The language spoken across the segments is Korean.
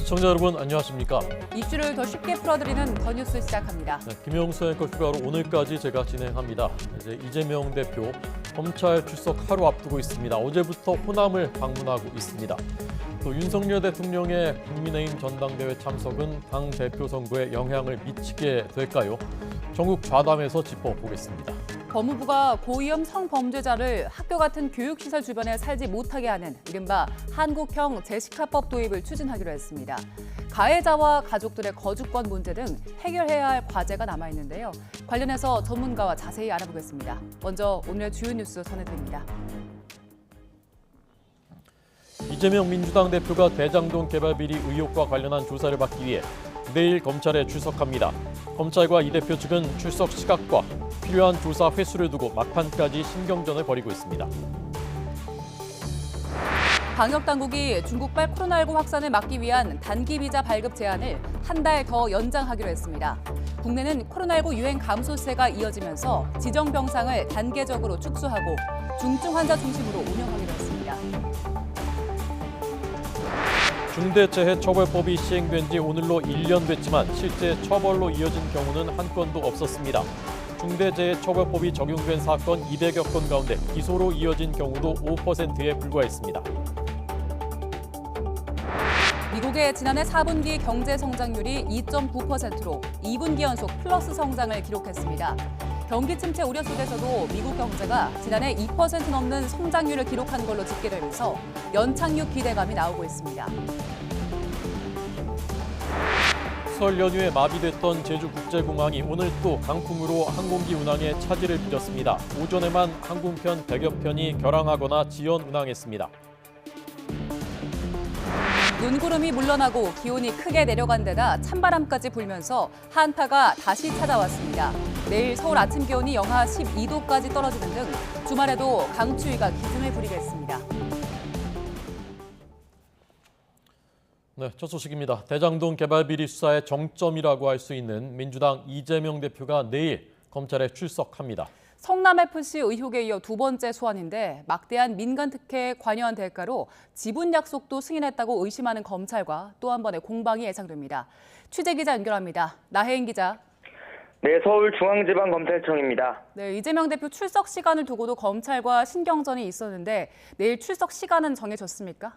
시청자 여러분 안녕하십니까? 이슈를 더 쉽게 풀어드리는 더 뉴스 시작합니다. 네, 김영수 앵커 휴가로 오늘까지 제가 진행합니다. 이제 이재명 대표 검찰 출석 하루 앞두고 있습니다. 어제부터 호남을 방문하고 있습니다. 또 윤석열 대통령의 국민의힘 전당대회 참석은 당 대표 선거에 영향을 미치게 될까요? 전국 좌담에서 짚어보겠습니다. 법무부가 고위험 성범죄자를 학교 같은 교육시설 주변에 살지 못하게 하는 이른바 한국형 제시카법 도입을 추진하기로 했습니다. 가해자와 가족들의 거주권 문제 등 해결해야 할 과제가 남아있는데요. 관련해서 전문가와 자세히 알아보겠습니다. 먼저 오늘의 주요 뉴스 전해드립니다. 이재명 민주당 대표가 대장동 개발 비리 의혹과 관련한 조사를 받기 위해 내일 검찰에 출석합니다. 검찰과 이 대표 측은 출석 시각과 필요한 조사 횟수를 두고 막판까지 신경전을 벌이고 있습니다. 방역당국이 중국발 코로나19 확산을 막기 위한 단기 비자 발급 제한을 한 달 더 연장하기로 했습니다. 국내는 코로나19 유행 감소세가 이어지면서 지정 병상을 단계적으로 축소하고 중증 환자 중심으로 운영하기로 했습니다. 중대재해처벌법이 시행된 지 오늘로 1년 됐지만 실제 처벌로 이어진 경우는 한 건도 없었습니다. 중대재해처벌법이 적용된 사건 200여 건 가운데 기소로 이어진 경우도 5%에 불과했습니다. 미국의 지난해 4분기 경제 성장률이 2.9%로 2분기 연속 플러스 성장을 기록했습니다. 경기 침체 우려 속에서도 미국 경제가 지난해 2% 넘는 성장률을 기록한 걸로 집계되면서 연착륙 기대감이 나오고 있습니다. 설 연휴에 마비됐던 제주국제공항이 오늘 또 강풍으로 항공기 운항에 차질을 빚었습니다. 오전에만 항공편 100여 편이 결항하거나 지연 운항했습니다. 눈구름이 물러나고 기온이 크게 내려간 데다 찬바람까지 불면서 한파가 다시 찾아왔습니다. 내일 서울 아침 기온이 영하 12도까지 떨어지는 등 주말에도 강추위가 기승을 부리겠습니다. 네, 첫 소식입니다. 대장동 개발 비리 수사의 정점이라고 할 수 있는 민주당 이재명 대표가 내일 검찰에 출석합니다. 성남FC 의혹에 이어 두 번째 소환인데 막대한 민간 특혜에 관여한 대가로 지분 약속도 승인했다고 의심하는 검찰과 또 한 번의 공방이 예상됩니다. 취재 기자 연결합니다. 나혜인 기자. 네, 서울중앙지방검찰청입니다. 네, 이재명 대표 출석 시간을 두고도 검찰과 신경전이 있었는데 내일 출석 시간은 정해졌습니까?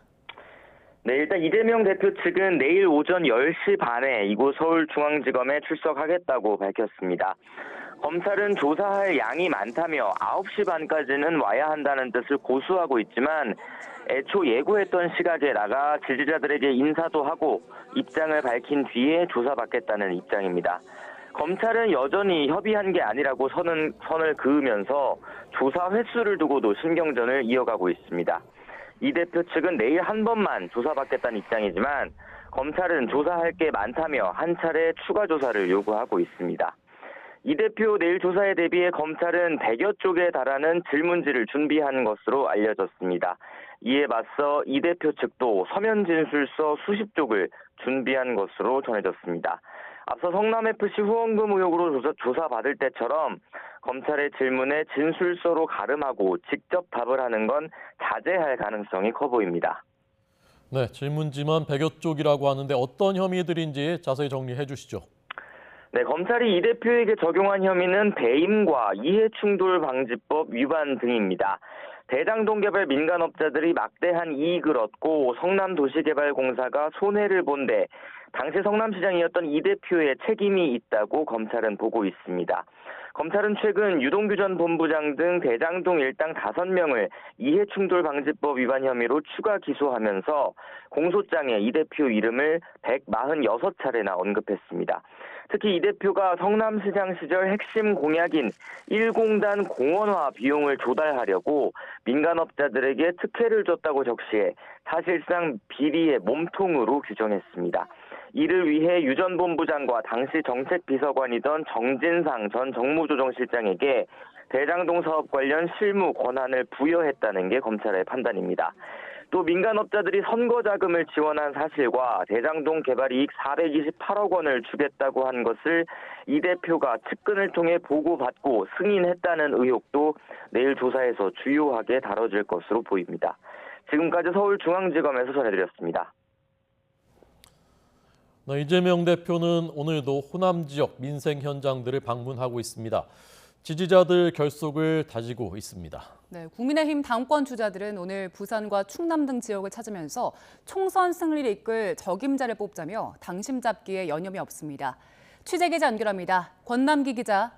네, 일단 이재명 대표 측은 내일 오전 10시 반에 이곳 서울중앙지검에 출석하겠다고 밝혔습니다. 검찰은 조사할 양이 많다며 9시 반까지는 와야 한다는 뜻을 고수하고 있지만 애초 예고했던 시각에 나가 지지자들에게 인사도 하고 입장을 밝힌 뒤에 조사받겠다는 입장입니다. 검찰은 여전히 협의한 게 아니라고 선을 그으면서 조사 횟수를 두고도 신경전을 이어가고 있습니다. 이 대표 측은 내일 한 번만 조사받겠다는 입장이지만 검찰은 조사할 게 많다며 한 차례 추가 조사를 요구하고 있습니다. 이 대표 내일 조사에 대비해 검찰은 100여 쪽에 달하는 질문지를 준비한 것으로 알려졌습니다. 이에 맞서 이 대표 측도 서면 진술서 수십 쪽을 준비한 것으로 전해졌습니다. 앞서 성남FC 후원금 의혹으로 조사받을 때처럼 검찰의 질문에 진술서로 가름하고 직접 답을 하는 건 자제할 가능성이 커 보입니다. 네, 질문지만 100여 쪽이라고 하는데 어떤 혐의들인지 자세히 정리해 주시죠. 네, 검찰이 이 대표에게 적용한 혐의는 배임과 이해충돌방지법 위반 등입니다. 대장동 개발 민간업자들이 막대한 이익을 얻고 성남도시개발공사가 손해를 본데 당시 성남시장이었던 이 대표의 책임이 있다고 검찰은 보고 있습니다. 검찰은 최근 유동규 전 본부장 등 대장동 일당 5명을 이해충돌방지법 위반 혐의로 추가 기소하면서 공소장에 이 대표 이름을 146차례나 언급했습니다. 특히 이 대표가 성남시장 시절 핵심 공약인 1공단 공원화 비용을 조달하려고 민간업자들에게 특혜를 줬다고 적시해 사실상 비리의 몸통으로 규정했습니다. 이를 위해 유 전 본부장과 당시 정책비서관이던 정진상 전 정무조정실장에게 대장동 사업 관련 실무 권한을 부여했다는 게 검찰의 판단입니다. 또 민간업자들이 선거자금을 지원한 사실과 대장동 개발이익 428억 원을 주겠다고 한 것을 이 대표가 측근을 통해 보고받고 승인했다는 의혹도 내일 조사에서 주요하게 다뤄질 것으로 보입니다. 지금까지 서울중앙지검에서 전해드렸습니다. 이재명 대표는 오늘도 호남 지역 민생 현장들을 방문하고 있습니다. 지지자들 결속을 다지고 있습니다. 네, 국민의힘 당권 주자들은 오늘 부산과 충남 등 지역을 찾으면서 총선 승리를 이끌 적임자를 뽑자며 당심 잡기에 여념이 없습니다. 취재 기자 연결합니다. 권남기 기자.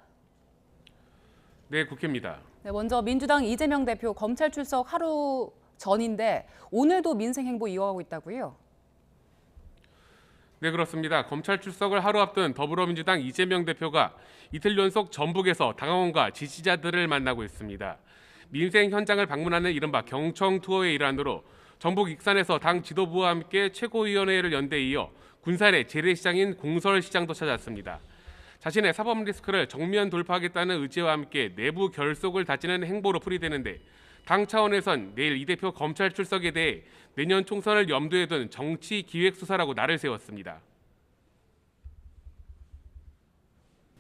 네, 국회입니다. 네, 먼저 민주당 이재명 대표 검찰 출석 하루 전인데 오늘도 민생 행보 이어가고 있다고요? 네, 그렇습니다. 검찰 출석을 하루 앞둔 더불어민주당 이재명 대표가 이틀 연속 전북에서 당원과 지지자들을 만나고 있습니다. 민생 현장을 방문하는 이른바 경청 투어의 일환으로 전북 익산에서 당 지도부와 함께 최고위원회를 연 데 이어 군산의 재래시장인 공설시장도 찾았습니다. 자신의 사법 리스크를 정면 돌파하겠다는 의지와 함께 내부 결속을 다지는 행보로 풀이되는데 당 차원에선 내일 이 대표 검찰 출석에 대해 내년 총선을 염두에 둔 정치 기획 수사라고 날을 세웠습니다.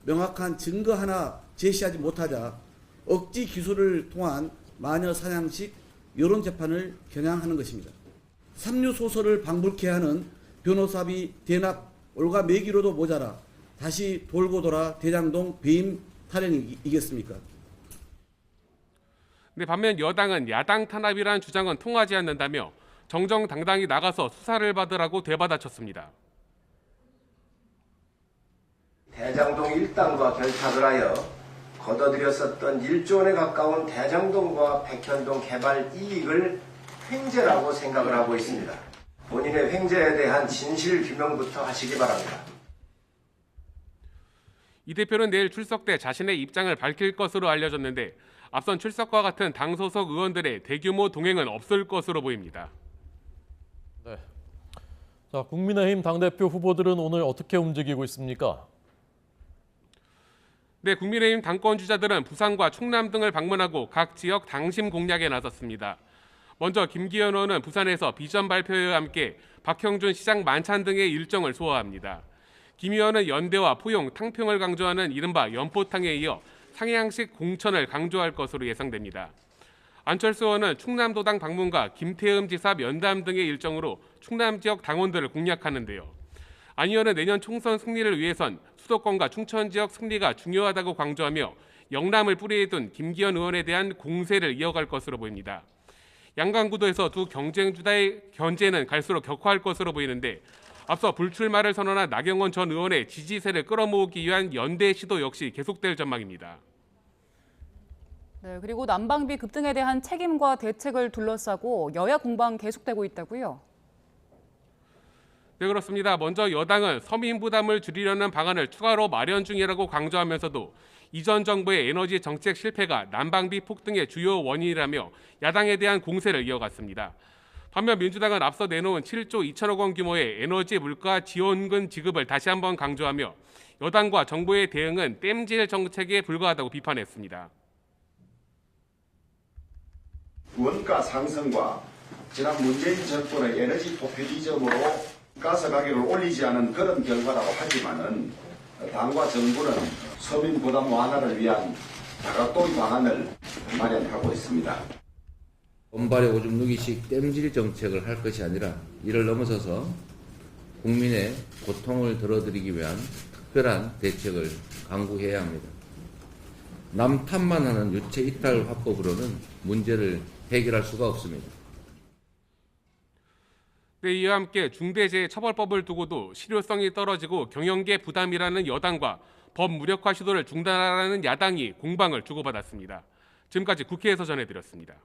명확한 증거 하나 제시하지 못하자 억지 기소를 통한 마녀 사냥식 여론 재판을 겨냥하는 것입니다. 삼류 소설을 방불케 하는 변호사비 대납 올가매기로도 모자라 다시 돌고 돌아 대장동 배임 타령이겠습니까? 네, 반면 여당은 야당 탄압이란 주장은 통하지 않는다며 정정당당히 나가서 수사를 받으라고 되받아쳤습니다. 대장동 일당과 결탁을 하여 거둬들였었던 1조 원에 가까운 대장동과 백현동 개발 이익을 횡재라고 생각을 하고 있습니다. 본인의 횡재에 대한 진실 규명부터 하시기 바랍니다. 이 대표는 내일 출석 때 자신의 입장을 밝힐 것으로 알려졌는데 앞선 출석과 같은 당 소속 의원들의 대규모 동행은 없을 것으로 보입니다. 네. 자, 국민의힘 당대표 후보들은 오늘 어떻게 움직이고 있습니까? 네, 국민의힘 당권 주자들은 부산과 충남 등을 방문하고 각 지역 당심 공략에 나섰습니다. 먼저 김기현 의원은 부산에서 비전 발표회와 함께 박형준 시장 만찬 등의 일정을 소화합니다. 김 의원은 연대와 포용, 탕평을 강조하는 이른바 연포탕에 이어 상향식 공천을 강조할 것으로 예상됩니다. 안철수 의원은 충남도당 방문과 김태흠 지사 면담 등의 일정으로 충남 지역 당원들을 공략하는데요. 안 의원은 내년 총선 승리를 위해선 수도권과 충청 지역 승리가 중요하다고 강조하며 영남을 뿌리에 둔 김기현 의원에 대한 공세를 이어갈 것으로 보입니다. 양강구도에서 두 경쟁주자의 견제는 갈수록 격화할 것으로 보이는데 앞서 불출마를 선언한 나경원 전 의원의 지지세를 끌어모으기 위한 연대 시도 역시 계속될 전망입니다. 네, 그리고 난방비 급등에 대한 책임과 대책을 둘러싸고 여야 공방 계속되고 있다고요? 네, 그렇습니다. 먼저 여당은 서민 부담을 줄이려는 방안을 추가로 마련 중이라고 강조하면서도 이전 정부의 에너지 정책 실패가 난방비 폭등의 주요 원인이라며 야당에 대한 공세를 이어갔습니다. 반면 민주당은 앞서 내놓은 7조 2천억 원 규모의 에너지 물가 지원금 지급을 다시 한번 강조하며 여당과 정부의 대응은 땜질 정책에 불과하다고 비판했습니다. 원가 상승과 지난 문재인 정권의 에너지 포퓰리즘으로 가스 가격을 올리지 않은 그런 결과라고 하지만은 당과 정부는 서민 부담 완화를 위한 다각도의 방안을 마련하고 있습니다. 온발에 오줌 누기식 땜질 정책을 할 것이 아니라 이를 넘어서서 국민의 고통을 덜어드리기 위한 특별한 대책을 강구해야 합니다. 남 탓만 하는 유체 이탈 화법으로는 문제를 해결할 수가 없습니다. 네, 이와 함께 중대재해처벌법을 두고도 실효성이 떨어지고 경영계 부담이라는 여당과 법 무력화 시도를 중단하라는 야당이 공방을 주고받았습니다. 지금까지 국회에서 전해드렸습니다.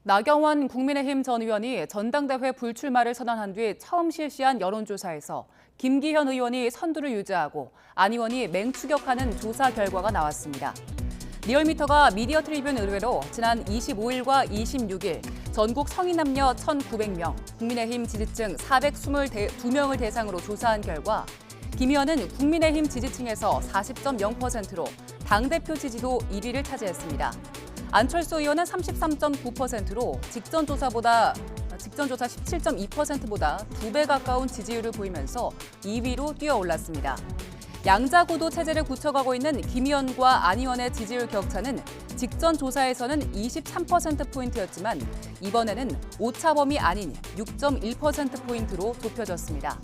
나경원 국민의힘 전 의원이 전당대회 불출마를 선언한 뒤 처음 실시한 여론조사에서 김기현 의원이 선두를 유지하고 안 의원이 맹추격하는 조사 결과가 나왔습니다. 리얼미터가 미디어 트리뷴 의뢰로 지난 25일과 26일 전국 성인 남녀 1,900명, 국민의힘 지지층 422명을 대상으로 조사한 결과 김 의원은 국민의힘 지지층에서 40.0%로 당대표 지지도 1위를 차지했습니다. 안철수 의원은 33.9%로 직전 조사 17.2%보다 2배 가까운 지지율을 보이면서 2위로 뛰어올랐습니다. 양자구도 체제를 굳혀가고 있는 김 의원과 안 의원의 지지율 격차는 직전 조사에서는 23%포인트였지만 이번에는 오차범위 아닌 6.1%포인트로 좁혀졌습니다.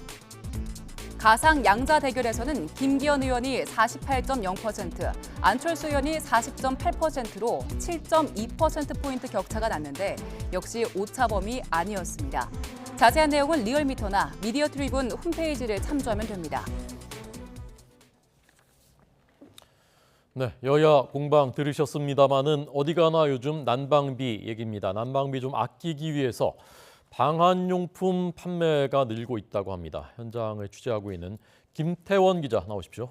가상 양자 대결에서는 김기현 의원이 48.0%, 안철수 의원이 40.8%로 7.2%포인트 격차가 났는데 역시 오차범위 아니었습니다. 자세한 내용은 리얼미터나 미디어 트리뷴 홈페이지를 참조하면 됩니다. 네, 여야 공방 들으셨습니다마는 어디 가나 요즘 난방비 얘기입니다. 난방비 좀 아끼기 위해서 방한용품 판매가 늘고 있다고 합니다. 현장을 취재하고 있는 김태원 기자 나오십시오.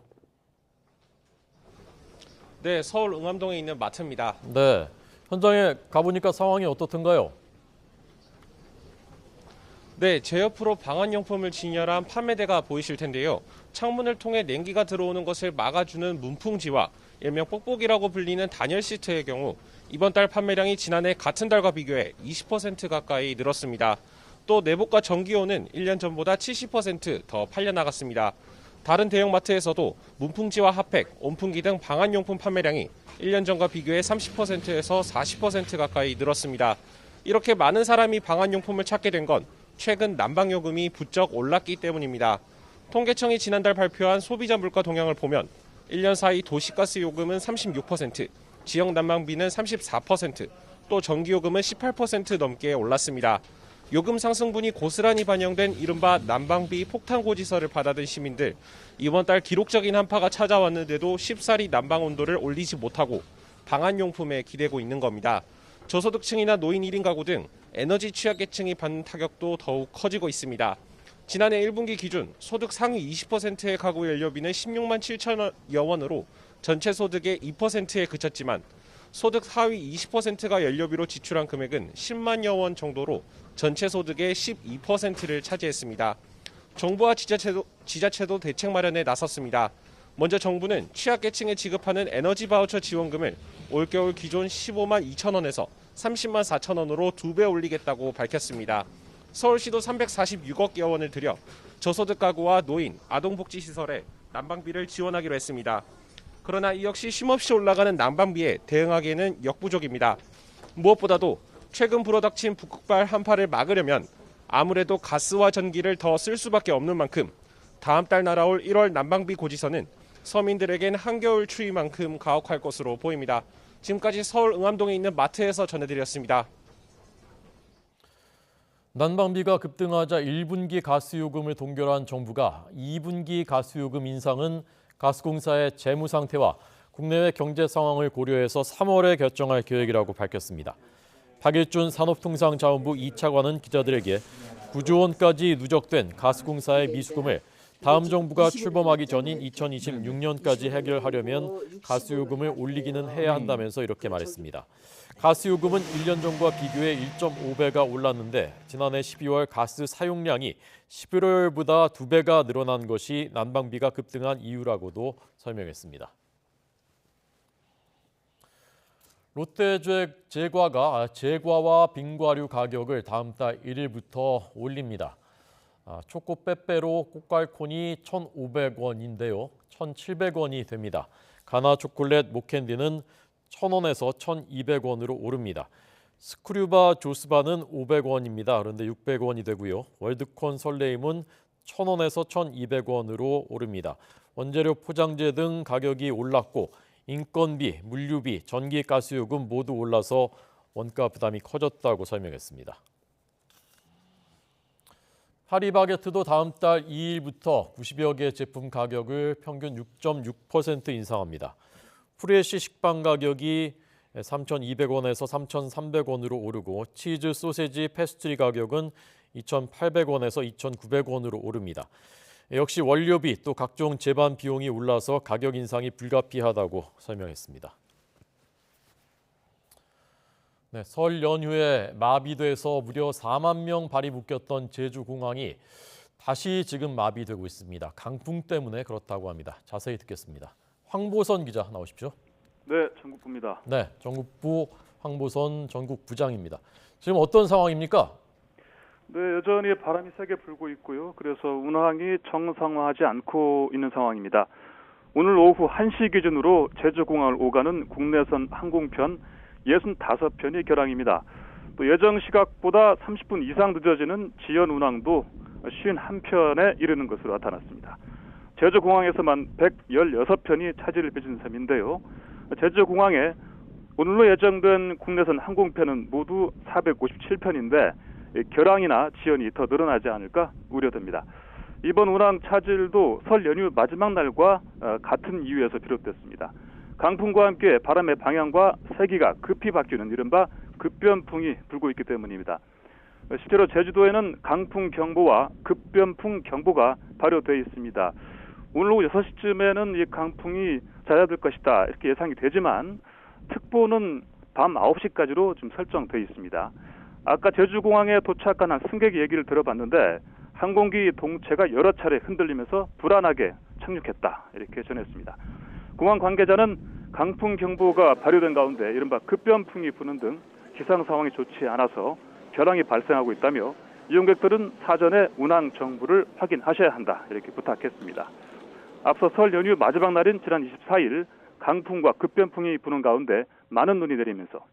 네, 서울 응암동에 있는 마트입니다. 네, 현장에 가보니까 상황이 어떻던가요? 네, 제 옆으로 방한용품을 진열한 판매대가 보이실 텐데요. 창문을 통해 냉기가 들어오는 것을 막아주는 문풍지와 일명 뽁뽁이라고 불리는 단열 시트의 경우 이번 달 판매량이 지난해 같은 달과 비교해 20% 가까이 늘었습니다. 또 내복과 전기요는 1년 전보다 70% 더 팔려나갔습니다. 다른 대형마트에서도 문풍지와 핫팩, 온풍기 등 방한용품 판매량이 1년 전과 비교해 30%에서 40% 가까이 늘었습니다. 이렇게 많은 사람이 방한용품을 찾게 된 건 최근 난방요금이 부쩍 올랐기 때문입니다. 통계청이 지난달 발표한 소비자 물가 동향을 보면 1년 사이 도시가스 요금은 36%, 지역 난방비는 34%, 또 전기요금은 18% 넘게 올랐습니다. 요금 상승분이 고스란히 반영된 이른바 난방비 폭탄 고지서를 받아든 시민들, 이번 달 기록적인 한파가 찾아왔는데도 쉽사리 난방 온도를 올리지 못하고 방한용품에 기대고 있는 겁니다. 저소득층이나 노인 1인 가구 등 에너지 취약계층이 받는 타격도 더욱 커지고 있습니다. 지난해 1분기 기준 소득 상위 20%의 가구 연료비는 16만 7천여 원으로 전체 소득의 2%에 그쳤지만 소득 하위 20%가 연료비로 지출한 금액은 10만여 원 정도로 전체 소득의 12%를 차지했습니다. 정부와 지자체도 대책 마련에 나섰습니다. 먼저 정부는 취약계층에 지급하는 에너지 바우처 지원금을 올겨울 기존 15만 2천 원에서 30만 4천 원으로 2배 올리겠다고 밝혔습니다. 서울시도 346억여 원을 들여 저소득 가구와 노인, 아동복지시설에 난방비를 지원하기로 했습니다. 그러나 이 역시 쉼없이 올라가는 난방비에 대응하기에는 역부족입니다. 무엇보다도 최근 불어닥친 북극발 한파를 막으려면 아무래도 가스와 전기를 더 쓸 수밖에 없는 만큼 다음 달 날아올 1월 난방비 고지서는 서민들에겐 한겨울 추위만큼 가혹할 것으로 보입니다. 지금까지 서울 응암동에 있는 마트에서 전해드렸습니다. 난방비가 급등하자 1분기 가스요금을 동결한 정부가 2분기 가스요금 인상은 가스공사의 재무 상태와 국내외 경제 상황을 고려해서 3월에 결정할 계획이라고 밝혔습니다. 박일준 산업통상자원부 2차관은 기자들에게 9조 원까지 누적된 가스공사의 미수금을 다음 정부가 출범하기 전인 2026년까지 해결하려면 가스요금을 올리기는 해야 한다면서 이렇게 말했습니다. 가스요금은 1년 전과 비교해 1.5배가 올랐는데 지난해 12월 가스 사용량이 11월보다 2배가 늘어난 것이 난방비가 급등한 이유라고도 설명했습니다. 제과와 빙과류 가격을 다음 달 1일부터 올립니다. 초코 빼빼로 꽃갈콘이 1,500원인데요. 1,700원이 됩니다. 가나 초콜릿 목캔디는 1,000원에서 1,200원으로 오릅니다. 스크류바 조스바는 500원입니다. 그런데 600원이 되고요. 월드콘 설레임은 1,000원에서 1,200원으로 오릅니다. 원재료 포장재 등 가격이 올랐고 인건비, 물류비, 전기가스요금 모두 올라서 원가 부담이 커졌다고 설명했습니다. 파리바게트도 다음 달 2일부터 90여 개 제품 가격을 평균 6.6% 인상합니다. 프레시 식빵 가격이 3,200원에서 3,300원으로 오르고 치즈, 소세지, 페스트리 가격은 2,800원에서 2,900원으로 오릅니다. 역시 원료비 또 각종 제반 비용이 올라서 가격 인상이 불가피하다고 설명했습니다. 네, 설 연휴에 마비돼서 무려 4만 명 발이 묶였던 제주공항이 다시 지금 마비되고 있습니다. 강풍 때문에 그렇다고 합니다. 자세히 듣겠습니다. 황보선 기자 나오십시오. 네, 전국부입니다. 네, 전국부 황보선 전국부장입니다. 지금 어떤 상황입니까? 네, 여전히 바람이 세게 불고 있고요. 그래서 운항이 정상화하지 않고 있는 상황입니다. 오늘 오후 1시 기준으로 제주공항을 오가는 국내선 항공편 65편이 결항입니다. 또 예정 시각보다 30분 이상 늦어지는 지연 운항도 51편에 이르는 것으로 나타났습니다. 제주공항에서만 116편이 차질을 빚은 셈인데요. 제주공항에 오늘로 예정된 국내선 항공편은 모두 457편인데 결항이나 지연이 더 늘어나지 않을까 우려됩니다. 이번 운항 차질도 설 연휴 마지막 날과 같은 이유에서 비롯됐습니다. 강풍과 함께 바람의 방향과 세기가 급히 바뀌는 이른바 급변풍이 불고 있기 때문입니다. 실제로 제주도에는 강풍경보와 급변풍경보가 발효되어 있습니다. 오늘 오후 6시쯤에는 이 강풍이 잦아들 것이다 이렇게 예상이 되지만 특보는 밤 9시까지로 좀 설정되어 있습니다. 아까 제주공항에 도착한 한 승객 얘기를 들어봤는데 항공기 동체가 여러 차례 흔들리면서 불안하게 착륙했다 이렇게 전했습니다. 공항 관계자는 강풍 경보가 발효된 가운데 이른바 급변풍이 부는 등 기상 상황이 좋지 않아서 결항이 발생하고 있다며 이용객들은 사전에 운항 정보를 확인하셔야 한다 이렇게 부탁했습니다. 앞서 설 연휴 마지막 날인 지난 24일 강풍과 급변풍이 부는 가운데 많은 눈이 내리면서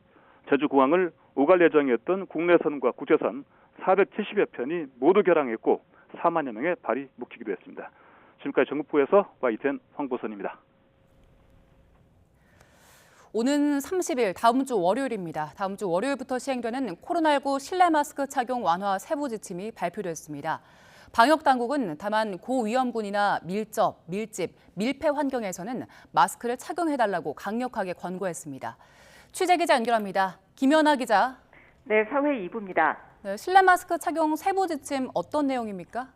제주공항을 오갈 예정이었던 국내선과 국제선 470여 편이 모두 결항했고 4만여 명의 발이 묶이기도 했습니다. 지금까지 전국부에서 YTN 황보선입니다. 오는 30일 다음 주 월요일입니다. 다음 주 월요일부터 시행되는 코로나19 실내 마스크 착용 완화 세부 지침이 발표됐습니다. 방역당국은 다만 고위험군이나 밀접, 밀집, 밀폐 환경에서는 마스크를 착용해달라고 강력하게 권고했습니다. 취재기자 연결합니다. 김연아 기자. 네, 사회 2부입니다. 네, 실내 마스크 착용 세부 지침 어떤 내용입니까?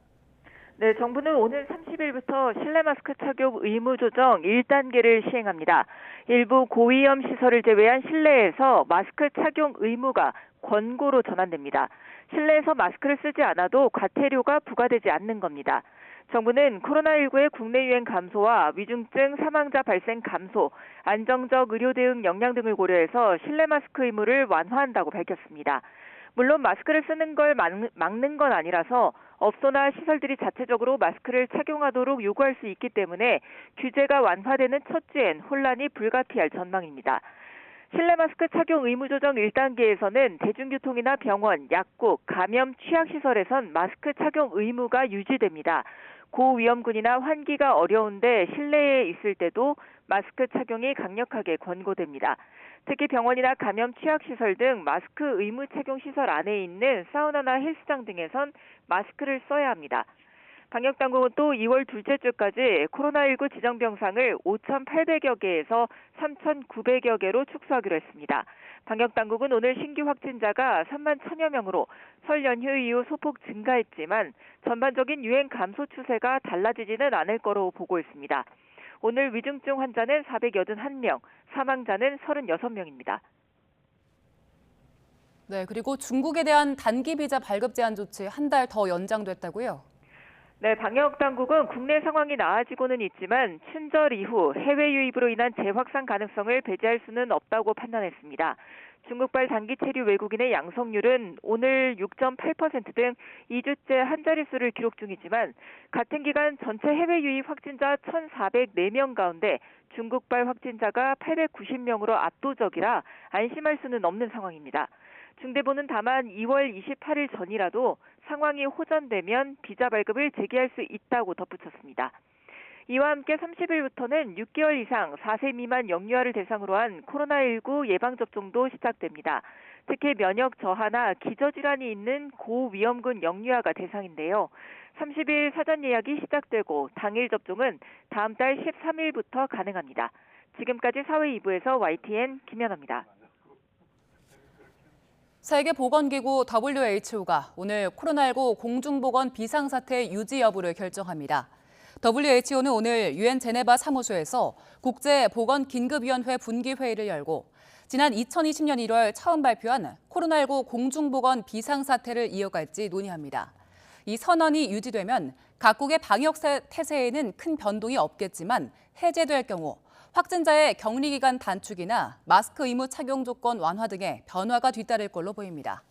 네, 정부는 오늘 30일부터 실내 마스크 착용 의무 조정 1단계를 시행합니다. 일부 고위험 시설을 제외한 실내에서 마스크 착용 의무가 권고로 전환됩니다. 실내에서 마스크를 쓰지 않아도 과태료가 부과되지 않는 겁니다. 정부는 코로나19의 국내 유행 감소와 위중증 사망자 발생 감소, 안정적 의료 대응 역량 등을 고려해서 실내 마스크 의무를 완화한다고 밝혔습니다. 물론 마스크를 쓰는 걸 막는 건 아니라서 업소나 시설들이 자체적으로 마스크를 착용하도록 요구할 수 있기 때문에 규제가 완화되는 첫 주엔 혼란이 불가피할 전망입니다. 실내 마스크 착용 의무 조정 1단계에서는 대중교통이나 병원, 약국, 감염 취약시설에선 마스크 착용 의무가 유지됩니다. 고위험군이나 환기가 어려운데 실내에 있을 때도 마스크 착용이 강력하게 권고됩니다. 특히 병원이나 감염 취약시설 등 마스크 의무 착용 시설 안에 있는 사우나나 헬스장 등에선 마스크를 써야 합니다. 방역당국은 또 2월 둘째 주까지 코로나19 지정병상을 5,800여 개에서 3,900여 개로 축소하기로 했습니다. 방역당국은 오늘 신규 확진자가 3만 1,000여 명으로 설 연휴 이후 소폭 증가했지만 전반적인 유행 감소 추세가 달라지지는 않을 거로 보고 있습니다. 오늘 위중증 환자는 481명, 사망자는 36명입니다. 네, 그리고 중국에 대한 단기 비자 발급 제한 조치 한 달 더 연장됐다고요? 네, 방역당국은 국내 상황이 나아지고는 있지만 춘절 이후 해외 유입으로 인한 재확산 가능성을 배제할 수는 없다고 판단했습니다. 중국발 단기 체류 외국인의 양성률은 오늘 6.8% 등 2주째 한 자릿수를 기록 중이지만 같은 기간 전체 해외 유입 확진자 1,404명 가운데 중국발 확진자가 890명으로 압도적이라 안심할 수는 없는 상황입니다. 중대본은 다만 2월 28일 전이라도 상황이 호전되면 비자 발급을 재개할 수 있다고 덧붙였습니다. 이와 함께 30일부터는 6개월 이상 4세 미만 영유아를 대상으로 한 코로나19 예방접종도 시작됩니다. 특히 면역 저하나 기저질환이 있는 고위험군 영유아가 대상인데요. 30일 사전 예약이 시작되고 당일 접종은 다음 달 13일부터 가능합니다. 지금까지 사회 2부에서 YTN 김연아입니다. 세계보건기구 WHO가 오늘 코로나19 공중보건 비상사태 유지 여부를 결정합니다. WHO는 오늘 유엔 제네바 사무소에서 국제보건긴급위원회 분기회의를 열고 지난 2020년 1월 처음 발표한 코로나19 공중보건 비상사태를 이어갈지 논의합니다. 이 선언이 유지되면 각국의 방역 태세에는 큰 변동이 없겠지만 해제될 경우 확진자의 격리기간 단축이나 마스크 의무 착용 조건 완화 등의 변화가 뒤따를 걸로 보입니다.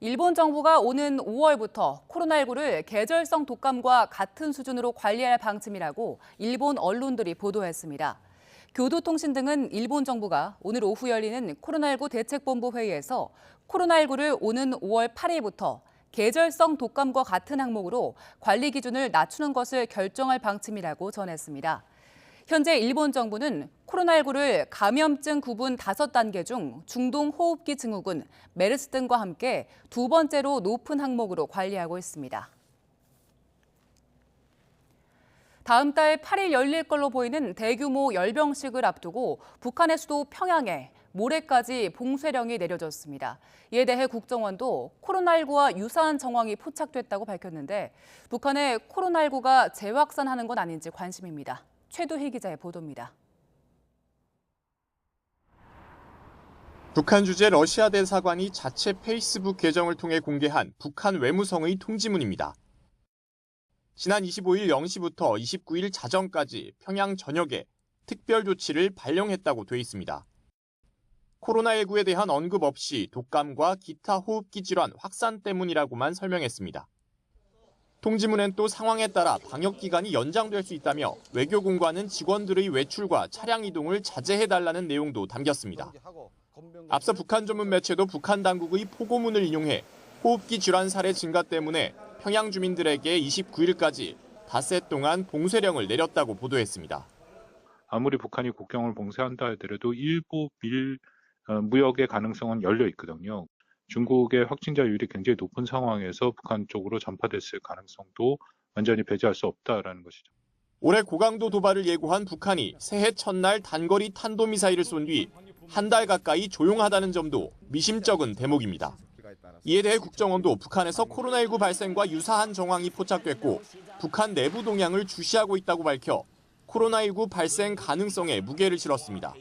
일본 정부가 오는 5월부터 코로나19를 계절성 독감과 같은 수준으로 관리할 방침이라고 일본 언론들이 보도했습니다. 교도통신 등은 일본 정부가 오늘 오후 열리는 코로나19 대책본부 회의에서 코로나19를 오는 5월 8일부터 계절성 독감과 같은 항목으로 관리 기준을 낮추는 것을 결정할 방침이라고 전했습니다. 현재 일본 정부는 코로나19를 감염증 구분 5단계 중 중동호흡기 증후군, 메르스 등과 함께 두 번째로 높은 항목으로 관리하고 있습니다. 다음 달 8일 열릴 걸로 보이는 대규모 열병식을 앞두고 북한의 수도 평양에 모레까지 봉쇄령이 내려졌습니다. 이에 대해 국정원도 코로나19와 유사한 정황이 포착됐다고 밝혔는데 북한의 코로나19가 재확산하는 건 아닌지 관심입니다. 최두희 기자의 보도입니다. 북한 주재 러시아 대사관이 자체 페이스북 계정을 통해 공개한 북한 외무성의 통지문입니다. 지난 25일 0시부터 29일 자정까지 평양 전역에 특별 조치를 발령했다고 돼 있습니다. 코로나19에 대한 언급 없이 독감과 기타 호흡기 질환 확산 때문이라고만 설명했습니다. 통지문엔 또 상황에 따라 방역기간이 연장될 수 있다며 외교공관은 직원들의 외출과 차량 이동을 자제해달라는 내용도 담겼습니다. 앞서 북한 전문 매체도 북한 당국의 포고문을 인용해 호흡기 질환 사례 증가 때문에 평양 주민들에게 29일까지 닷새 동안 봉쇄령을 내렸다고 보도했습니다. 아무리 북한이 국경을 봉쇄한다 하더라도 일부 무역의 가능성은 열려 있거든요. 중국의 확진자율이 굉장히 높은 상황에서 북한 쪽으로 전파됐을 가능성도 완전히 배제할 수 없다라는 것이죠. 올해 고강도 도발을 예고한 북한이 새해 첫날 단거리 탄도미사일을 쏜 뒤 한 달 가까이 조용하다는 점도 미심쩍은 대목입니다. 이에 대해 국정원도 북한에서 코로나19 발생과 유사한 정황이 포착됐고 북한 내부 동향을 주시하고 있다고 밝혀 코로나19 발생 가능성에 무게를 실었습니다.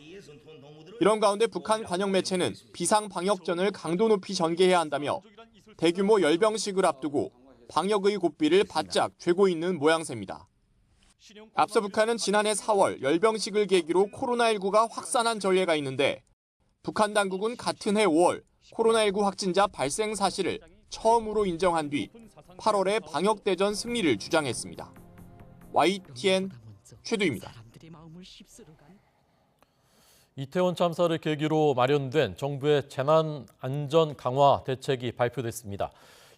이런 가운데 북한 관영 매체는 비상 방역전을 강도 높이 전개해야 한다며 대규모 열병식을 앞두고 방역의 고삐를 바짝 쥐고 있는 모양새입니다. 앞서 북한은 지난해 4월 열병식을 계기로 코로나19가 확산한 전례가 있는데 북한 당국은 같은 해 5월 코로나19 확진자 발생 사실을 처음으로 인정한 뒤 8월에 방역대전 승리를 주장했습니다. YTN 최두입니다. 이태원 참사를 계기로 마련된 정부의 재난 안전 강화 대책이 발표됐습니다.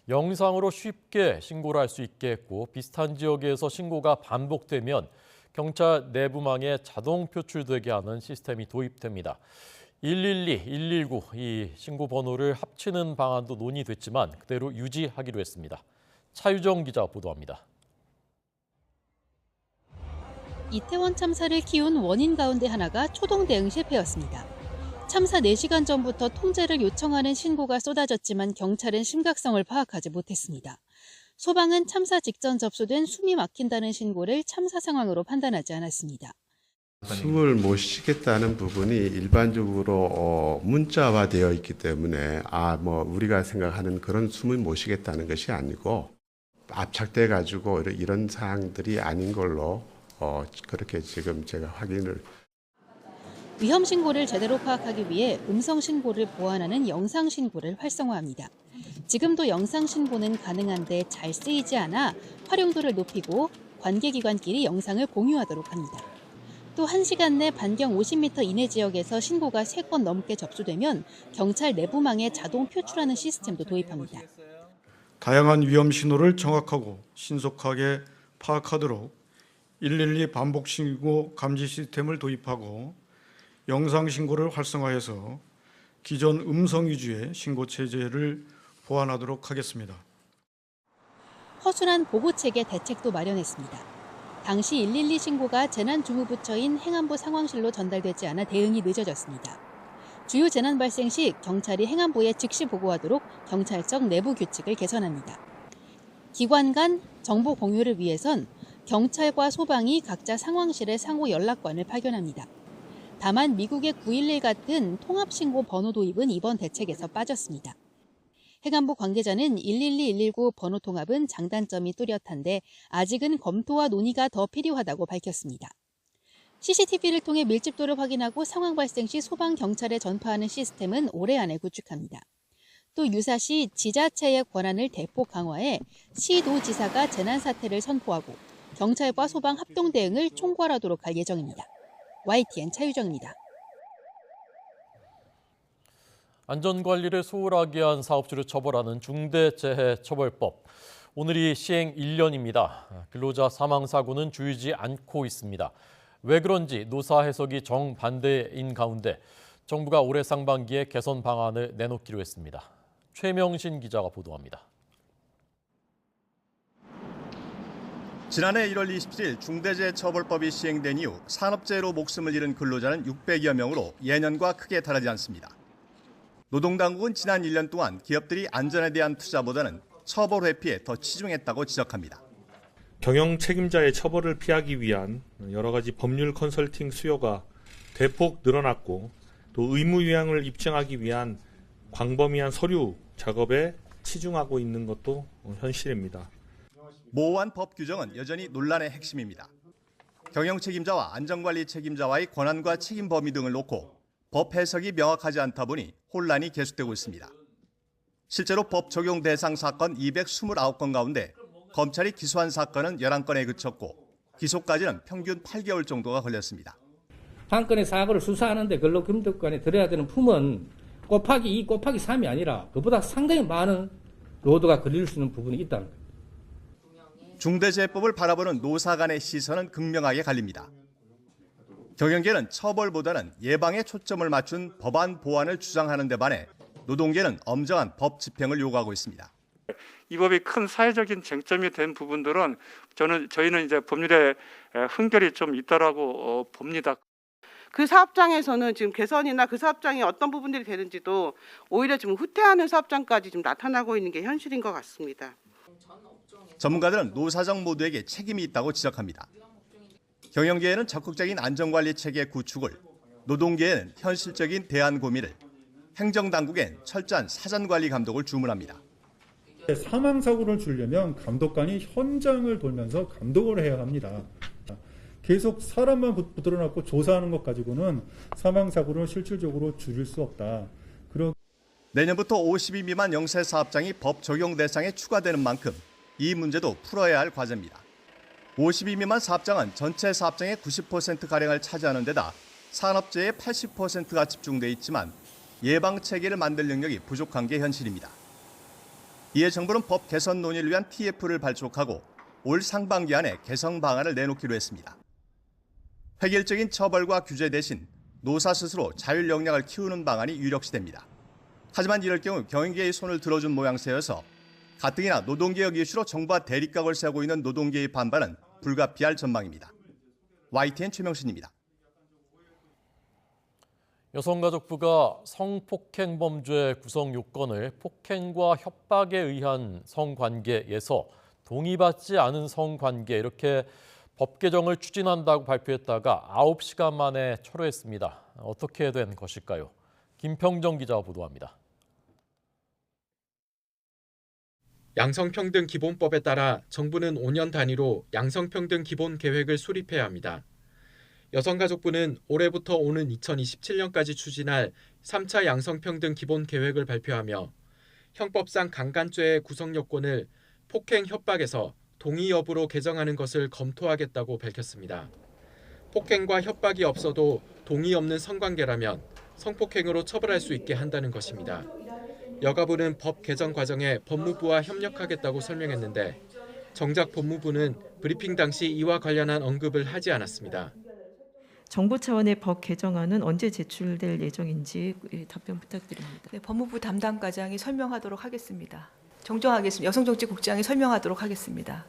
영상으로 쉽게 신고를 할 수 있게 했고 비슷한 지역에서 신고가 반복되면 경찰 내부망에 자동 표출되게 하는 시스템이 도입됩니다. 112, 119 이 신고 번호를 합치는 방안도 논의됐지만 그대로 유지하기로 했습니다. 차유정 기자 보도합니다. 이태원 참사를 키운 원인 가운데 하나가 초동 대응 실패였습니다. 참사 4시간 전부터 통제를 요청하는 신고가 쏟아졌지만 경찰은 심각성을 파악하지 못했습니다. 소방은 참사 직전 접수된 숨이 막힌다는 신고를 참사 상황으로 판단하지 않았습니다. 숨을 못 쉬겠다는 부분이 일반적으로 문자화되어 있기 때문에 우리가 생각하는 그런 숨을 못 쉬겠다는 것이 아니고 압착돼 가지고 이런 사항들이 아닌 걸로 그렇게 지금 제가 확인을. 위험 신고를 제대로 파악하기 위해 음성 신고를 보완하는 영상 신고를 활성화합니다. 지금도 영상 신고는 가능한데 잘 쓰이지 않아 활용도를 높이고 관계기관끼리 영상을 공유하도록 합니다. 또 1시간 내 반경 50m 이내 지역에서 신고가 3건 넘게 접수되면 경찰 내부망에 자동 표출하는 시스템도 도입합니다. 다양한 위험 신호를 정확하고 신속하게 파악하도록 112 반복 신고 감지 시스템을 도입하고 영상 신고를 활성화해서 기존 음성 위주의 신고 체제를 보완하도록 하겠습니다. 허술한 보고체계 대책도 마련했습니다. 당시 112 신고가 재난주무부처인 행안부 상황실로 전달되지 않아 대응이 늦어졌습니다. 주요 재난 발생 시 경찰이 행안부에 즉시 보고하도록 경찰청 내부 규칙을 개선합니다. 기관 간 정보 공유를 위해선 경찰과 소방이 각자 상황실에 상호 연락관을 파견합니다. 다만 미국의 911 같은 통합신고 번호 도입은 이번 대책에서 빠졌습니다. 행안부 관계자는 112, 119 번호 통합은 장단점이 뚜렷한데 아직은 검토와 논의가 더 필요하다고 밝혔습니다. CCTV를 통해 밀집도를 확인하고 상황 발생 시 소방, 경찰에 전파하는 시스템은 올해 안에 구축합니다. 또 유사시 지자체의 권한을 대폭 강화해 시도지사가 재난사태를 선포하고 경찰과 소방 합동 대응을 총괄하도록 할 예정입니다. YTN 차유정입니다. 안전관리를 소홀하게 한 사업주를 처벌하는 중대재해처벌법. 오늘이 시행 1년입니다. 근로자 사망 사고는 줄지 않고 있습니다. 왜 그런지 노사 해석이 정반대인 가운데 정부가 올해 상반기에 개선 방안을 내놓기로 했습니다. 최명신 기자가 보도합니다. 지난해 1월 27일 중대재해처벌법이 시행된 이후 산업재해로 목숨을 잃은 근로자는 600여 명으로 예년과 크게 다르지 않습니다. 노동당국은 지난 1년 동안 기업들이 안전에 대한 투자보다는 처벌 회피에 더 치중했다고 지적합니다. 경영 책임자의 처벌을 피하기 위한 여러 가지 법률 컨설팅 수요가 대폭 늘어났고 또 의무 위반을 입증하기 위한 광범위한 서류 작업에 치중하고 있는 것도 현실입니다. 모호한 법 규정은 여전히 논란의 핵심입니다. 경영 책임자와 안전관리 책임자와의 권한과 책임 범위 등을 놓고 법 해석이 명확하지 않다 보니 혼란이 계속되고 있습니다. 실제로 법 적용 대상 사건 229건 가운데 검찰이 기소한 사건은 11건에 그쳤고 기소까지는 평균 8개월 정도가 걸렸습니다. 한 건의 사고를 수사하는데 근로금융권에 들어야 되는 품은 곱하기 2, 곱하기 3이 아니라 그보다 상당히 많은 로드가 걸릴 수 있는 부분이 있다는 거예요. 중대재해법을 바라보는 노사 간의 시선은 극명하게 갈립니다. 경영계는 처벌보다는 예방에 초점을 맞춘 법안 보완을 주장하는 데 반해 노동계는 엄정한 법 집행을 요구하고 있습니다. 이 법이 큰 사회적인 쟁점이 된 부분들은 저희는 이제 법률에 흥결이 좀 있다라고 봅니다. 그 사업장에서는 지금 개선이나 그 사업장이 어떤 부분들이 되는지도 오히려 지금 후퇴하는 사업장까지 좀 나타나고 있는 게 현실인 것 같습니다. 전문가들은 노사정 모두에게 책임이 있다고 지적합니다. 경영계에는 적극적인 안전관리 체계 구축을, 노동계에는 현실적인 대안 고민을, 행정당국엔 철저한 사전관리 감독을 주문합니다. 사망사고를 줄려면 감독관이 현장을 돌면서 감독을 해야 합니다. 계속 사람만 붙들어놓고 조사하는 것 가지고는 사망사고를 실질적으로 줄일 수 없다. 내년부터 52 미만 영세 사업장이 법 적용 대상에 추가되는 만큼 이 문제도 풀어야 할 과제입니다. 52 미만 사업장은 전체 사업장의 90%가량을 차지하는 데다 산업재해의 80%가 집중돼 있지만 예방 체계를 만들 능력이 부족한 게 현실입니다. 이에 정부는 법 개선 논의를 위한 TF를 발족하고 올 상반기 안에 개선 방안을 내놓기로 했습니다. 획일적인 처벌과 규제 대신 노사 스스로 자율 역량을 키우는 방안이 유력시됩니다. 하지만 이럴 경우 경영계의 손을 들어준 모양새여서 가뜩이나 노동개혁 이슈로 정부와 대립각을 세우고 있는 노동계의 반발은 불가피할 전망입니다. YTN 최명신입니다. 여성가족부가 성폭행 범죄 구성 요건을 폭행과 협박에 의한 성관계에서 동의받지 않은 성관계 이렇게 법 개정을 추진한다고 발표했다가 9시간 만에 철회했습니다. 어떻게 된 것일까요? 김평정 기자가 보도합니다. 양성평등기본법에 따라 정부는 5년 단위로 양성평등 기본 계획을 수립해야 합니다. 여성가족부는 올해부터 오는 2027년까지 추진할 3차 양성평등 기본 계획을 발표하며 형법상 강간죄의 구성 요건을 폭행 협박에서 동의 여부로 개정하는 것을 검토하겠다고 밝혔습니다. 폭행과 협박이 없어도 동의 없는 성관계라면 성폭행으로 처벌할 수 있게 한다는 것입니다. 여가부는 법 개정 과정에 법무부와 협력하겠다고 설명했는데 정작 법무부는 브리핑 당시 이와 관련한 언급을 하지 않았습니다. 정부 차원의 법 개정안은 언제 제출될 예정인지 답변 부탁드립니다. 네, 법무부 담당 과장이 설명하도록 하겠습니다. 정정하겠습니다. 여성정치국장이 설명하도록 하겠습니다.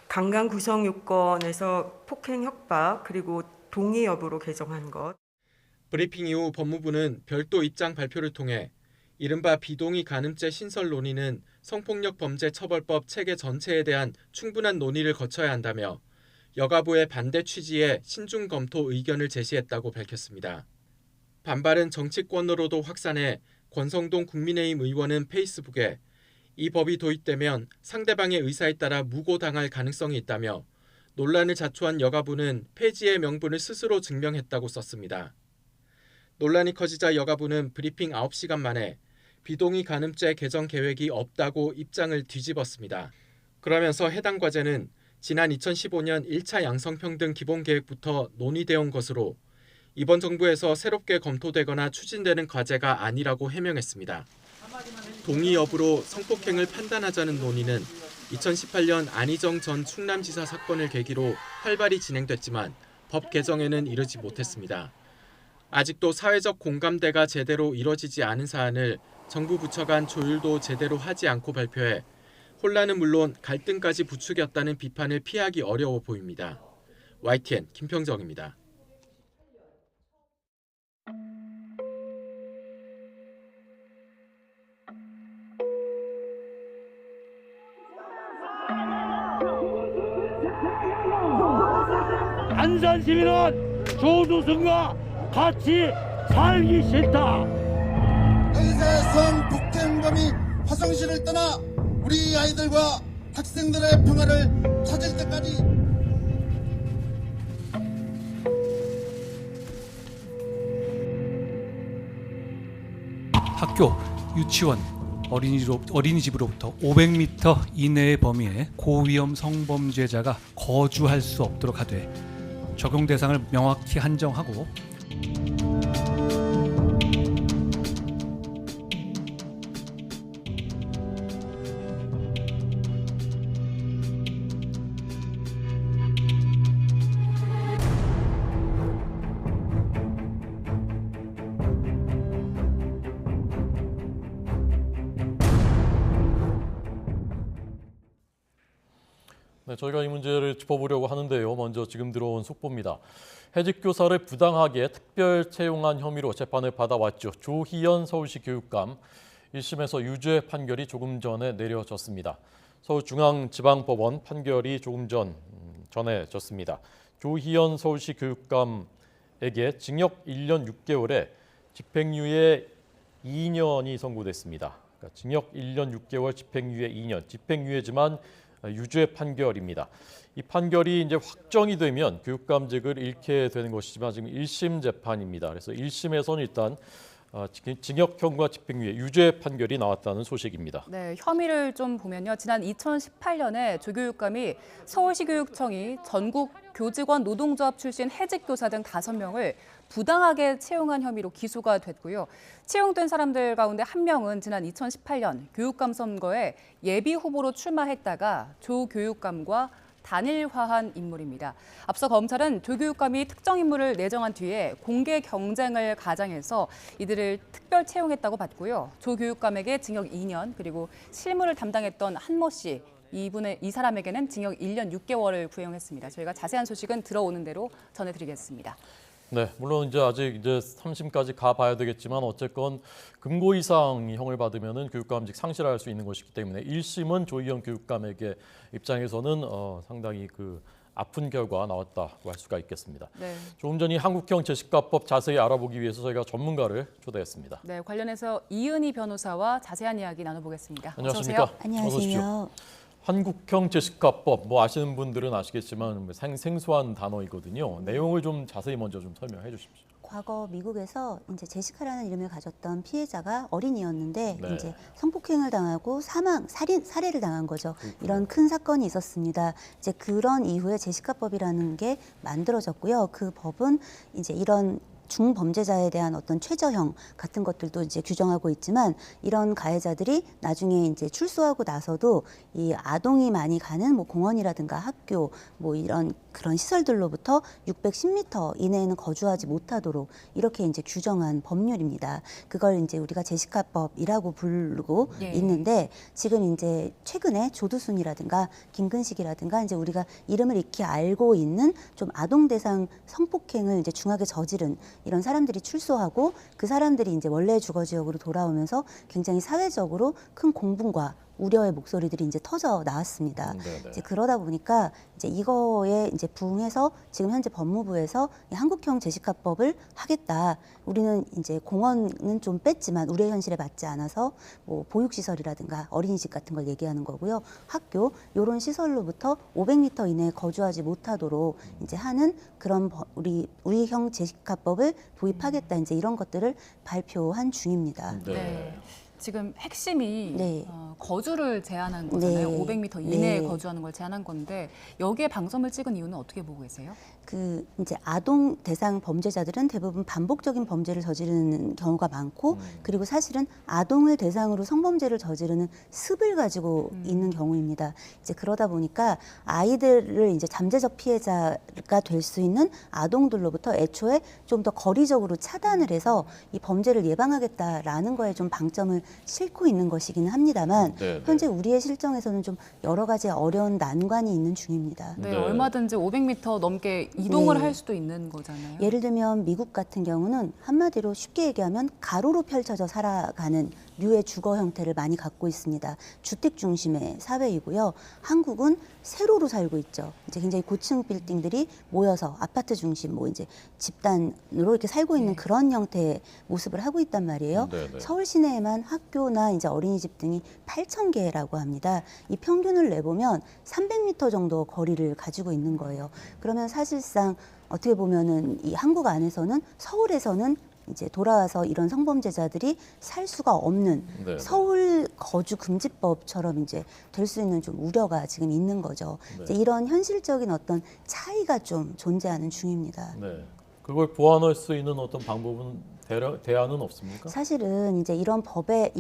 강간 구성 요건에서 폭행 협박 그리고 동의 여부로 개정한 것. 브리핑 이후 법무부는 별도 입장 발표를 통해 이른바 비동의 간음죄 신설 논의는 성폭력 범죄 처벌법 체계 전체에 대한 충분한 논의를 거쳐야 한다며 여가부의 반대 취지에 신중 검토 의견을 제시했다고 밝혔습니다. 반발은 정치권으로도 확산해 권성동 국민의힘 의원은 페이스북에 이 법이 도입되면 상대방의 의사에 따라 무고당할 가능성이 있다며 논란을 자초한 여가부는 폐지의 명분을 스스로 증명했다고 썼습니다. 논란이 커지자 여가부는 브리핑 9시간 만에 비동의 간음죄 개정 계획이 없다고 입장을 뒤집었습니다. 그러면서 해당 과제는 지난 2015년 1차 양성평등 기본계획부터 논의되어 온 것으로 이번 정부에서 새롭게 검토되거나 추진되는 과제가 아니라고 해명했습니다. 동의 여부로 성폭행을 판단하자는 논의는 2018년 안희정 전 충남지사 사건을 계기로 활발히 진행됐지만 법 개정에는 이르지 못했습니다. 아직도 사회적 공감대가 제대로 이뤄지지 않은 사안을 정부 부처 간 조율도 제대로 하지 않고 발표해 혼란은 물론 갈등까지 부추겼다는 비판을 피하기 어려워 보입니다. YTN 김평정입니다. 안산 시민은 조두순과 같이 살기 싫다. 연쇄성 폭행범이 화성시를 떠나 우리 아이들과 학생들의 평화를 찾을 때까지 학교, 유치원, 어린이집으로부터 500m 이내의 범위에 고위험 성범죄자가 거주할 수 없도록 하되 적용 대상을 명확히 한정하고 네, 저희가 이 문제를 짚어보려고 하는데요. 먼저 지금 들어온 속보입니다. 해직 교사를 부당하게 특별 채용한 혐의로 재판을 받아왔죠. 조희연 서울시 교육감 1심에서 유죄 판결이 조금 전에 내려졌습니다. 서울중앙지방법원 판결이 조금 전해졌습니다. 조희연 서울시 교육감에게 징역 1년 6개월에 집행유예 2년이 선고됐습니다. 그러니까 징역 1년 6개월, 집행유예 2년, 집행유예지만 유죄 판결입니다. 이 판결이 이제 확정이 되면 교육감직을 잃게 되는 것이지만 지금 1심 재판입니다. 그래서 1심에서는 일단 징역형과 집행유예, 유죄 판결이 나왔다는 소식입니다. 네, 혐의를 좀 보면요. 지난 2018년에 조 교육감이 서울시 교육청이 전국 교직원 노동조합 출신 해직 교사 등 5명을 부당하게 채용한 혐의로 기소가 됐고요. 채용된 사람들 가운데 한 명은 지난 2018년 교육감 선거에 예비 후보로 출마했다가 조 교육감과 단일화한 인물입니다. 앞서 검찰은 조 교육감이 특정 인물을 내정한 뒤에 공개 경쟁을 가장해서 이들을 특별 채용했다고 봤고요. 조 교육감에게 징역 2년 그리고 실무를 담당했던 한모 씨 이 사람에게는 징역 1년 6개월을 구형했습니다. 저희가 자세한 소식은 들어오는 대로 전해드리겠습니다. 네, 물론 아직 3심까지 가봐야 되겠지만 어쨌건 금고 이상 형을 받으면은 교육감직 상실할 수 있는 것이기 때문에 1심은 조희연 교육감에게 입장에서는 상당히 아픈 결과 나왔다고 할 수가 있겠습니다. 네. 조금 전 이 한국형 재시가법 자세히 알아보기 위해서 저희가 전문가를 초대했습니다. 네, 관련해서 이은희 변호사와 자세한 이야기 나눠보겠습니다. 안녕하십니까? 어서 오세요. 안녕하세요. 한국형 재시가법 아시는 분들은 아시겠지만 생소한 단어이거든요. 내용을 좀 자세히 먼저 좀 설명해 주십시오. 과거 미국에서 이제 제시카라는 이름을 가졌던 피해자가 어린이였는데 네. 이제 성폭행을 당하고 살해를 당한 거죠. 이런 큰 사건이 있었습니다. 이제 그런 이후에 제시카법이라는 게 만들어졌고요. 그 법은 이제 이런 중범죄자에 대한 어떤 최저형 같은 것들도 이제 규정하고 있지만 이런 가해자들이 나중에 이제 출소하고 나서도 이 아동이 많이 가는 공원이라든가 학교 이런 그런 시설들로부터 610m 이내에는 거주하지 못하도록 이렇게 이제 규정한 법률입니다. 그걸 이제 우리가 제시카법이라고 부르고 있는데 지금 이제 최근에 조두순이라든가 김근식이라든가 이제 우리가 이름을 익히 알고 있는 좀 아동 대상 성폭행을 이제 중하게 저지른 이런 사람들이 출소하고 그 사람들이 이제 원래 주거 지역으로 돌아오면서 굉장히 사회적으로 큰 공분과 우려의 목소리들이 이제 터져 나왔습니다. 이제 그러다 보니까 이제 이거에 이제 부응해서 지금 현재 법무부에서 이 한국형 제시카법을 하겠다. 우리는 이제 공원은 좀 뺐지만 우리의 현실에 맞지 않아서 보육시설이라든가 어린이집 같은 걸 얘기하는 거고요. 학교 이런 시설로부터 500m 이내에 거주하지 못하도록 이제 하는 그런 우리형 제시카법을 도입하겠다. 이제 이런 것들을 발표한 중입니다. 네. 지금 핵심이 네. 거주를 제한한 거잖아요. 네. 500m 이내에 네. 거주하는 걸 제한한 건데 여기에 방점을 찍은 이유는 어떻게 보고 계세요? 그 이제 아동 대상 범죄자들은 대부분 반복적인 범죄를 저지르는 경우가 많고 그리고 사실은 아동을 대상으로 성범죄를 저지르는 습을 가지고 있는 경우입니다. 이제 그러다 보니까 아이들을 이제 잠재적 피해자가 될 수 있는 아동들로부터 애초에 좀 더 거리적으로 차단을 해서 이 범죄를 예방하겠다라는 거에 좀 방점을 싣고 있는 것이기는 합니다만 네, 현재 우리의 실정에서는 좀 여러 가지 어려운 난관이 있는 중입니다. 네, 얼마든지 500m 넘게 이동을 네. 할 수도 있는 거잖아요. 예를 들면 미국 같은 경우는 한마디로 쉽게 얘기하면 가로로 펼쳐져 살아가는 류의 주거 형태를 많이 갖고 있습니다. 주택 중심의 사회이고요. 한국은 세로로 살고 있죠. 이제 굉장히 고층 빌딩들이 모여서 아파트 중심, 뭐 이제 집단으로 이렇게 살고 있는 그런 형태의 모습을 하고 있단 말이에요. 서울 시내에만 학교나 이제 어린이집 등이 8,000개라고 합니다. 이 평균을 내보면 300m 정도 거리를 가지고 있는 거예요. 그러면 사실상 어떻게 보면은 이 한국 안에서는 서울에서는 이제 돌아와서 이런 성범죄자들이 살 수가 없는 네. 서울 거주 금지법처럼 이제 될 수 있는 좀 우려가 지금 있는 거죠. 네. 이제 이런 현실적인 어떤 차이가 좀 존재하는 중입니다. 네. 그걸 보완할 수 있는 어떤 방법은 대안은 없습니까? 사실은 이제 이런 법의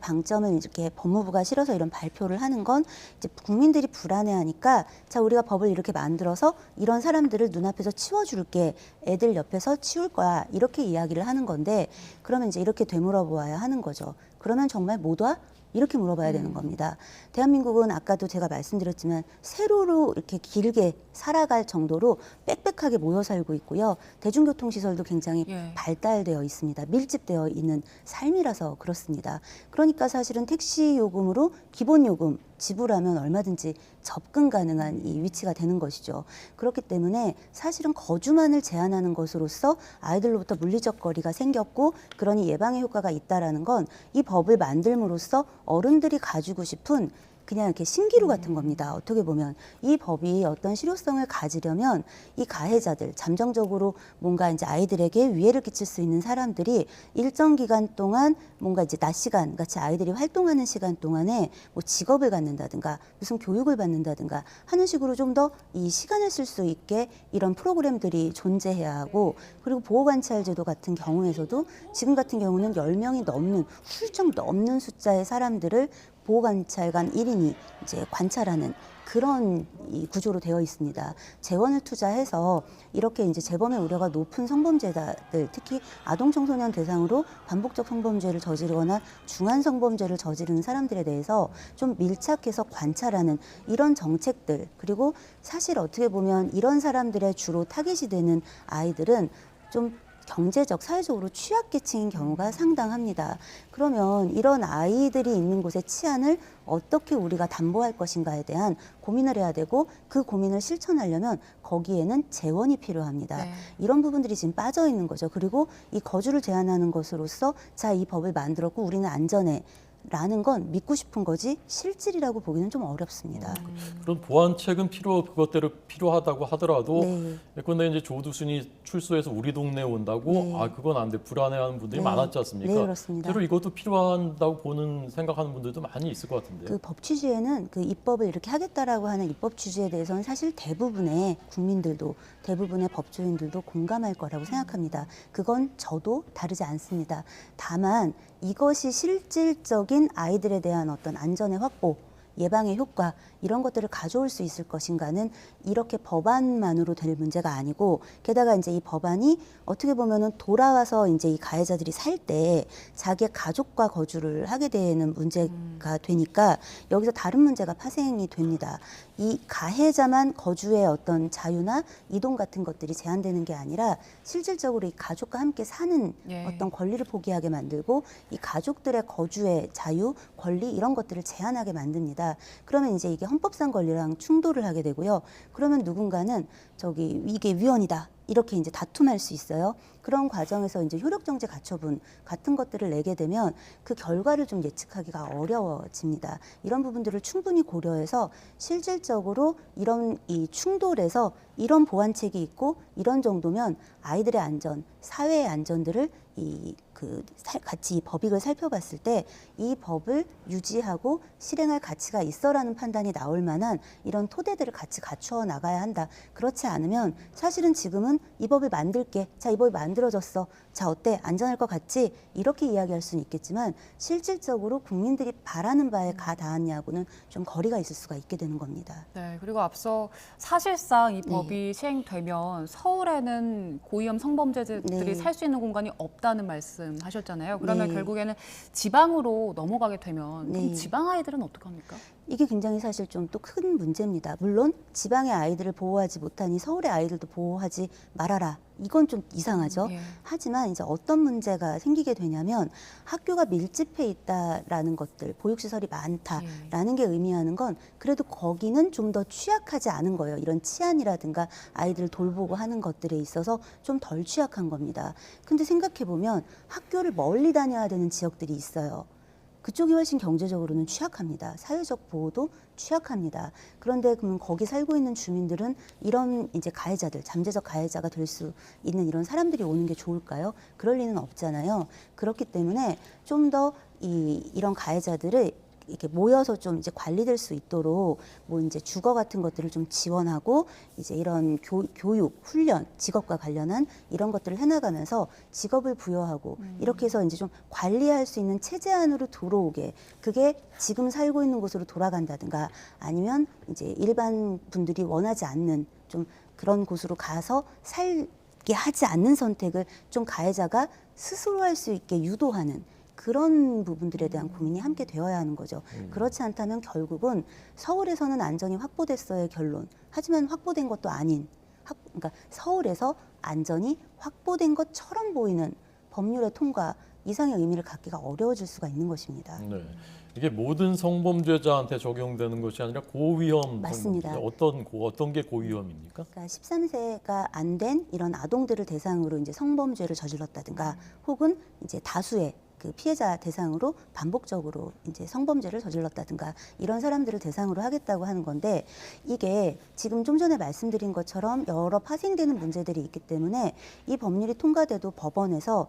방점을 이렇게 법무부가 실어서 이런 발표를 하는 건 이제 국민들이 불안해하니까 자 우리가 법을 이렇게 만들어서 이런 사람들을 눈앞에서 치워줄게, 애들 옆에서 치울 거야 이렇게 이야기를 하는 건데 그러면 이제 이렇게 되물어보아야 하는 거죠. 그러면 정말 못 와? 이렇게 물어봐야 되는 겁니다. 대한민국은 아까도 제가 말씀드렸지만 세로로 이렇게 길게 살아갈 정도로 빽빽하게 모여 살고 있고요. 대중교통시설도 굉장히 발달되어 있습니다. 밀집되어 있는 삶이라서 그렇습니다. 그러니까 사실은 택시 요금으로 기본 요금 지불하면 얼마든지 접근 가능한 이 위치가 되는 것이죠. 그렇기 때문에 사실은 거주만을 제한하는 것으로서 아이들로부터 물리적 거리가 생겼고 그러니 예방의 효과가 있다라는 건 이 법을 만들므로써 어른들이 가지고 싶은 그냥 이렇게 신기루 같은 겁니다. 어떻게 보면 이 법이 어떤 실효성을 가지려면 이 가해자들, 잠정적으로 뭔가 이제 아이들에게 위해를 끼칠 수 있는 사람들이 일정 기간 동안 뭔가 이제 낮 시간 같이 아이들이 활동하는 시간 동안에 뭐 직업을 갖는다든가 무슨 교육을 받는다든가 하는 식으로 좀 더 이 시간을 쓸 수 있게 이런 프로그램들이 존재해야 하고 그리고 보호관찰제도 같은 경우에서도 지금 같은 경우는 10명이 넘는 훌쩍 넘는 숫자의 사람들을 보호관찰관 1인이 이제 관찰하는 그런 이 구조로 되어 있습니다. 재원을 투자해서 이렇게 이제 재범의 우려가 높은 성범죄자들, 특히 아동 청소년 대상으로 반복적 성범죄를 저지르거나 중한 성범죄를 저지르는 사람들에 대해서 좀 밀착해서 관찰하는 이런 정책들, 그리고 사실 어떻게 보면 이런 사람들의 주로 타겟이 되는 아이들은 좀 경제적, 사회적으로 취약계층인 경우가 상당합니다. 그러면 이런 아이들이 있는 곳의 치안을 어떻게 우리가 담보할 것인가에 대한 고민을 해야 되고 그 고민을 실천하려면 거기에는 재원이 필요합니다. 이런 부분들이 지금 빠져 있는 거죠. 그리고 이 거주를 제한하는 것으로서 자, 이 법을 만들었고 우리는 안전해. 라는 건 믿고 싶은 거지 실질이라고 보기는 좀 어렵습니다. 그런 보완책은 그것대로 필요하다고 하더라도 예컨대 이제 조두순이 출소해서 우리 동네에 온다고 아 그건 안 돼 불안해하는 분들이 많았지 않습니까? 네, 그렇습니다. 실제로 이것도 필요한다고 생각하는 분들도 많이 있을 것 같은데. 그 법 취지에는 그 입법을 이렇게 하겠다라고 하는 입법 취지에 대해서는 사실 대부분의 국민들도 대부분의 법조인들도 공감할 거라고 생각합니다. 그건 저도 다르지 않습니다. 다만 이것이 실질적인 아이들에 대한 어떤 안전의 확보, 예방의 효과 이런 것들을 가져올 수 있을 것인가는 이렇게 법안만으로 될 문제가 아니고 게다가 이제 이 법안이 어떻게 보면은 돌아와서 이제 이 가해자들이 살 때 자기의 가족과 거주를 하게 되는 문제가 되니까 여기서 다른 문제가 파생이 됩니다. 이 가해자만 거주의 어떤 자유나 이동 같은 것들이 제한되는 게 아니라 실질적으로 이 가족과 함께 사는 어떤 권리를 포기하게 만들고 이 가족들의 거주의 자유, 권리 이런 것들을 제한하게 만듭니다. 그러면 이제 이게 헌법상 권리랑 충돌을 하게 되고요. 그러면 누군가는 이게 위헌이다. 이렇게 이제 다툼할 수 있어요. 그런 과정에서 이제 효력정지 가처분 같은 것들을 내게 되면 그 결과를 좀 예측하기가 어려워집니다. 이런 부분들을 충분히 고려해서 실질적으로 이런 이 충돌에서 이런 보완책이 있고 이런 정도면 아이들의 안전, 사회의 안전들을 같이 이 법익을 살펴봤을 때 이 법을 유지하고 실행할 가치가 있어라는 판단이 나올 만한 이런 토대들을 같이 갖추어 나가야 한다. 그렇지 않으면 사실은 지금은 이 법을 만들게. 자, 이 법이 만들어졌어. 자, 어때? 안전할 것 같지? 이렇게 이야기할 수는 있겠지만 실질적으로 국민들이 바라는 바에 가 닿았냐고는 좀 거리가 있을 수가 있게 되는 겁니다. 네, 그리고 앞서 사실상 이 법이 시행되면 서울에는 고위험 성범죄자들이 살 수 있는 공간이 없다는 말씀하셨잖아요. 그러면 결국에는 지방으로 넘어가게 되면 그럼 지방 아이들은 어떡합니까? 이게 굉장히 사실 좀 또 큰 문제입니다. 물론 지방의 아이들을 보호하지 못하니 서울의 아이들도 보호하지 말아라. 이건 좀 이상하죠. 하지만 이제 어떤 문제가 생기게 되냐면 학교가 밀집해 있다라는 것들, 보육시설이 많다라는 게 의미하는 건 그래도 거기는 좀 더 취약하지 않은 거예요. 이런 치안이라든가 아이들을 돌보고 하는 것들에 있어서 좀 덜 취약한 겁니다. 근데 생각해 보면 학교를 멀리 다녀야 되는 지역들이 있어요. 그쪽이 훨씬 경제적으로는 취약합니다. 사회적 보호도 취약합니다. 그런데 그러면 거기 살고 있는 주민들은 이런 이제 가해자들, 잠재적 가해자가 될 수 있는 이런 사람들이 오는 게 좋을까요? 그럴 리는 없잖아요. 그렇기 때문에 좀 더 이런 가해자들을 이렇게 모여서 좀 이제 관리될 수 있도록 뭐 이제 주거 같은 것들을 좀 지원하고 이제 이런 교육, 훈련, 직업과 관련한 이런 것들을 해나가면서 직업을 부여하고 이렇게 해서 이제 좀 관리할 수 있는 체제 안으로 들어오게 그게 지금 살고 있는 곳으로 돌아간다든가 아니면 이제 일반 분들이 원하지 않는 좀 그런 곳으로 가서 살게 하지 않는 선택을 좀 가해자가 스스로 할 수 있게 유도하는 그런 부분들에 대한 고민이 함께 되어야 하는 거죠. 그렇지 않다면 결국은 서울에서는 안전이 확보됐어의 결론. 하지만 확보된 것도 아닌, 그러니까 서울에서 안전이 확보된 것처럼 보이는 법률의 통과 이상의 의미를 갖기가 어려워질 수가 있는 것입니다. 네. 이게 모든 성범죄자한테 적용되는 것이 아니라 고위험 맞습니다. 성범죄자. 어떤 게 고위험입니까? 그러니까 13세가 안 된 이런 아동들을 대상으로 이제 성범죄를 저질렀다든가 혹은 이제 다수의 그 피해자 대상으로 반복적으로 이제 성범죄를 저질렀다든가 이런 사람들을 대상으로 하겠다고 하는 건데 이게 지금 좀 전에 말씀드린 것처럼 여러 파생되는 문제들이 있기 때문에 이 법률이 통과돼도 법원에서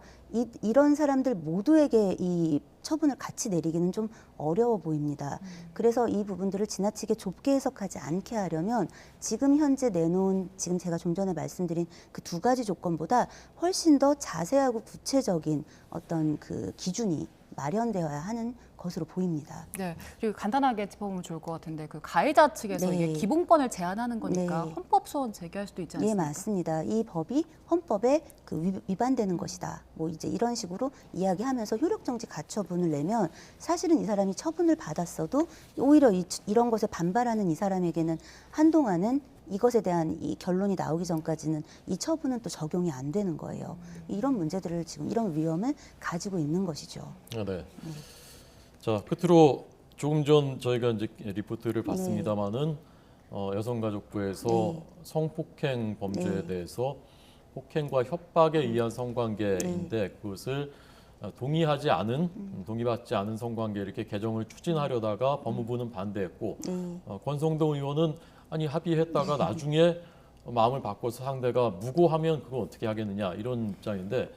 이런 사람들 모두에게 이 처분을 같이 내리기는 좀 어려워 보입니다. 그래서 이 부분들을 지나치게 좁게 해석하지 않게 하려면 지금 현재 내놓은 지금 제가 좀 전에 말씀드린 그 두 가지 조건보다 훨씬 더 자세하고 구체적인 어떤 그 기준이 마련되어야 하는 것으로 보입니다. 네, 그리고 간단하게 짚어보면 좋을 것 같은데 그 가해자 측에서 이게 기본권을 제한하는 거니까 헌법 소원 제기할 수도 있지 않습니까? 예, 맞습니다. 이 법이 헌법에 그 위반되는 것이다. 뭐 이제 이런 식으로 이야기하면서 효력정지 가처분을 내면 사실은 이 사람이 처분을 받았어도 오히려 이런 것에 반발하는 이 사람에게는 한동안은 이것에 대한 이 결론이 나오기 전까지는 이 처분은 또 적용이 안 되는 거예요. 이런 문제들을 지금 이런 위험을 가지고 있는 것이죠. 네. 자, 끝으로 조금 전 저희가 이제 리포트를 봤습니다마는 여성가족부에서 성폭행 범죄에 대해서 폭행과 협박에 의한 성관계인데 그것을 동의받지 않은 성관계 이렇게 개정을 추진하려다가 법무부는 반대했고 권성동 의원은 아니 합의했다가 나중에 마음을 바꿔서 상대가 무고하면 그거 어떻게 하겠느냐 이런 입장인데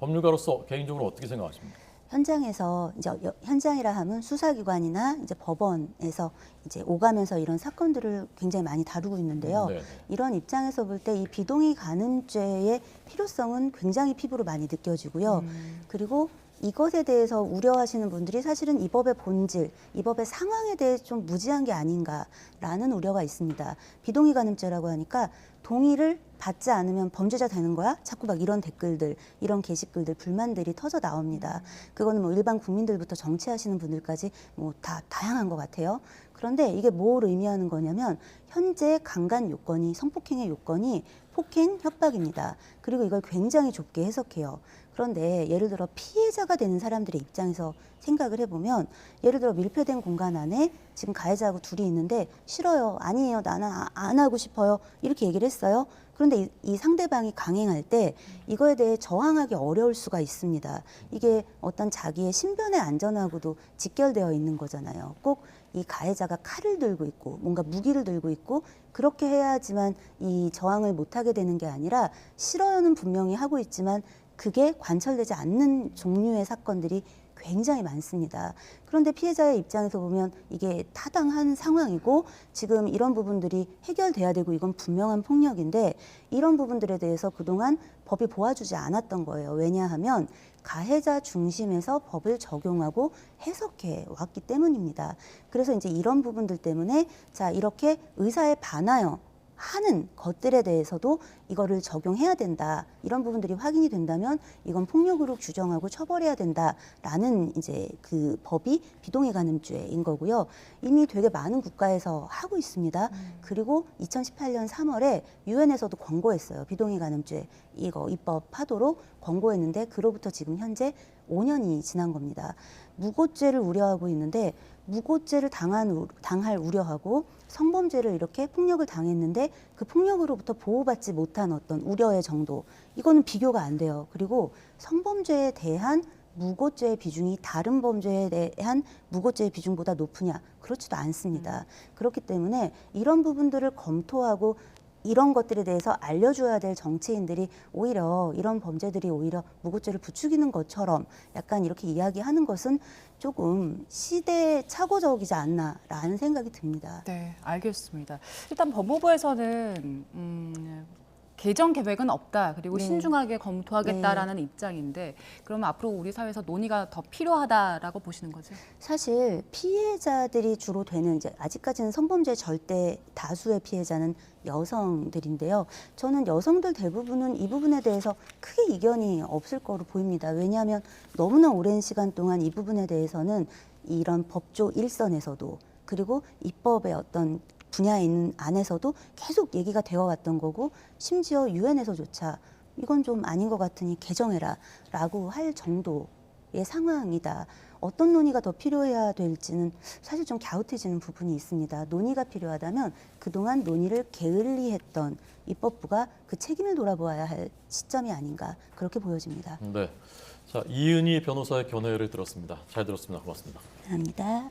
법률가로서 개인적으로 어떻게 생각하십니까? 현장에서 이제 현장이라 하면 수사기관이나 이제 법원에서 이제 오가면서 이런 사건들을 굉장히 많이 다루고 있는데요. 이런 입장에서 볼 때 이 비동의 간음죄의 필요성은 굉장히 피부로 많이 느껴지고요. 그리고 이것에 대해서 우려하시는 분들이 사실은 이 법의 본질, 이 법의 상황에 대해 좀 무지한 게 아닌가라는 우려가 있습니다. 비동의 간음죄라고 하니까 동의를 받지 않으면 범죄자 되는 거야? 자꾸 막 이런 댓글들, 이런 게시글들, 불만들이 터져 나옵니다. 그거는 뭐 일반 국민들부터 정치하시는 분들까지 뭐 다 다양한 것 같아요. 그런데 이게 뭘 의미하는 거냐면 현재 강간 요건이 성폭행의 요건이 폭행, 협박입니다. 그리고 이걸 굉장히 좁게 해석해요. 그런데 예를 들어 피해자가 되는 사람들의 입장에서 생각을 해보면 예를 들어 밀폐된 공간 안에 지금 가해자하고 둘이 있는데 싫어요, 아니에요, 나는 안 하고 싶어요 이렇게 얘기를 했어요. 그런데 이 상대방이 강행할 때 이거에 대해 저항하기 어려울 수가 있습니다. 이게 어떤 자기의 신변의 안전하고도 직결되어 있는 거잖아요. 꼭 이 가해자가 칼을 들고 있고 뭔가 무기를 들고 있고 그렇게 해야지만 이 저항을 못하게 되는 게 아니라 싫어요는 분명히 하고 있지만 그게 관철되지 않는 종류의 사건들이 굉장히 많습니다. 그런데 피해자의 입장에서 보면 이게 타당한 상황이고 지금 이런 부분들이 해결돼야 되고 이건 분명한 폭력인데 이런 부분들에 대해서 그동안 법이 보아주지 않았던 거예요. 왜냐하면 가해자 중심에서 법을 적용하고 해석해 왔기 때문입니다. 그래서 이제 이런 부분들 때문에 자, 이렇게 의사에 반하여 하는 것들에 대해서도 이거를 적용해야 된다. 이런 부분들이 확인이 된다면 이건 폭력으로 규정하고 처벌해야 된다라는 이제 그 법이 비동의 간음죄인 거고요. 이미 되게 많은 국가에서 하고 있습니다. 그리고 2018년 3월에 유엔에서도 권고했어요. 비동의 간음죄 이거 입법하도록 권고했는데 그로부터 지금 현재 5년이 지난 겁니다. 무고죄를 우려하고 있는데 무고죄를 당할 우려하고 성범죄를 이렇게 폭력을 당했는데 그 폭력으로부터 보호받지 못한 어떤 우려의 정도 이거는 비교가 안 돼요. 그리고 성범죄에 대한 무고죄의 비중이 다른 범죄에 대한 무고죄의 비중보다 높으냐? 그렇지도 않습니다. 그렇기 때문에 이런 부분들을 검토하고 이런 것들에 대해서 알려줘야 될 정치인들이 오히려 이런 범죄들이 오히려 무고죄를 부추기는 것처럼 약간 이렇게 이야기하는 것은 조금 시대착오적이지 않나라는 생각이 듭니다. 네, 알겠습니다. 일단 법무부에서는 개정 계획은 없다. 그리고 네. 신중하게 검토하겠다라는 입장인데 그러면 앞으로 우리 사회에서 논의가 더 필요하다라고 보시는 거죠? 사실 피해자들이 주로 되는 이제 아직까지는 성범죄 절대 다수의 피해자는 여성들인데요. 저는 여성들 대부분은 이 부분에 대해서 크게 이견이 없을 거로 보입니다. 왜냐하면 너무나 오랜 시간 동안 이 부분에 대해서는 이런 법조 일선에서도 그리고 입법의 어떤 분야에 있는 안에서도 계속 얘기가 되어 왔던 거고 심지어 유엔에서조차 이건 좀 아닌 것 같으니 개정해라 라고 할 정도의 상황이다. 어떤 논의가 더 필요해야 될지는 사실 좀 갸웃해지는 부분이 있습니다. 논의가 필요하다면 그동안 논의를 게을리했던 입법부가 그 책임을 돌아보아야 할 시점이 아닌가 그렇게 보여집니다. 네, 자 이은희 변호사의 견해를 들었습니다. 잘 들었습니다. 고맙습니다. 감사합니다.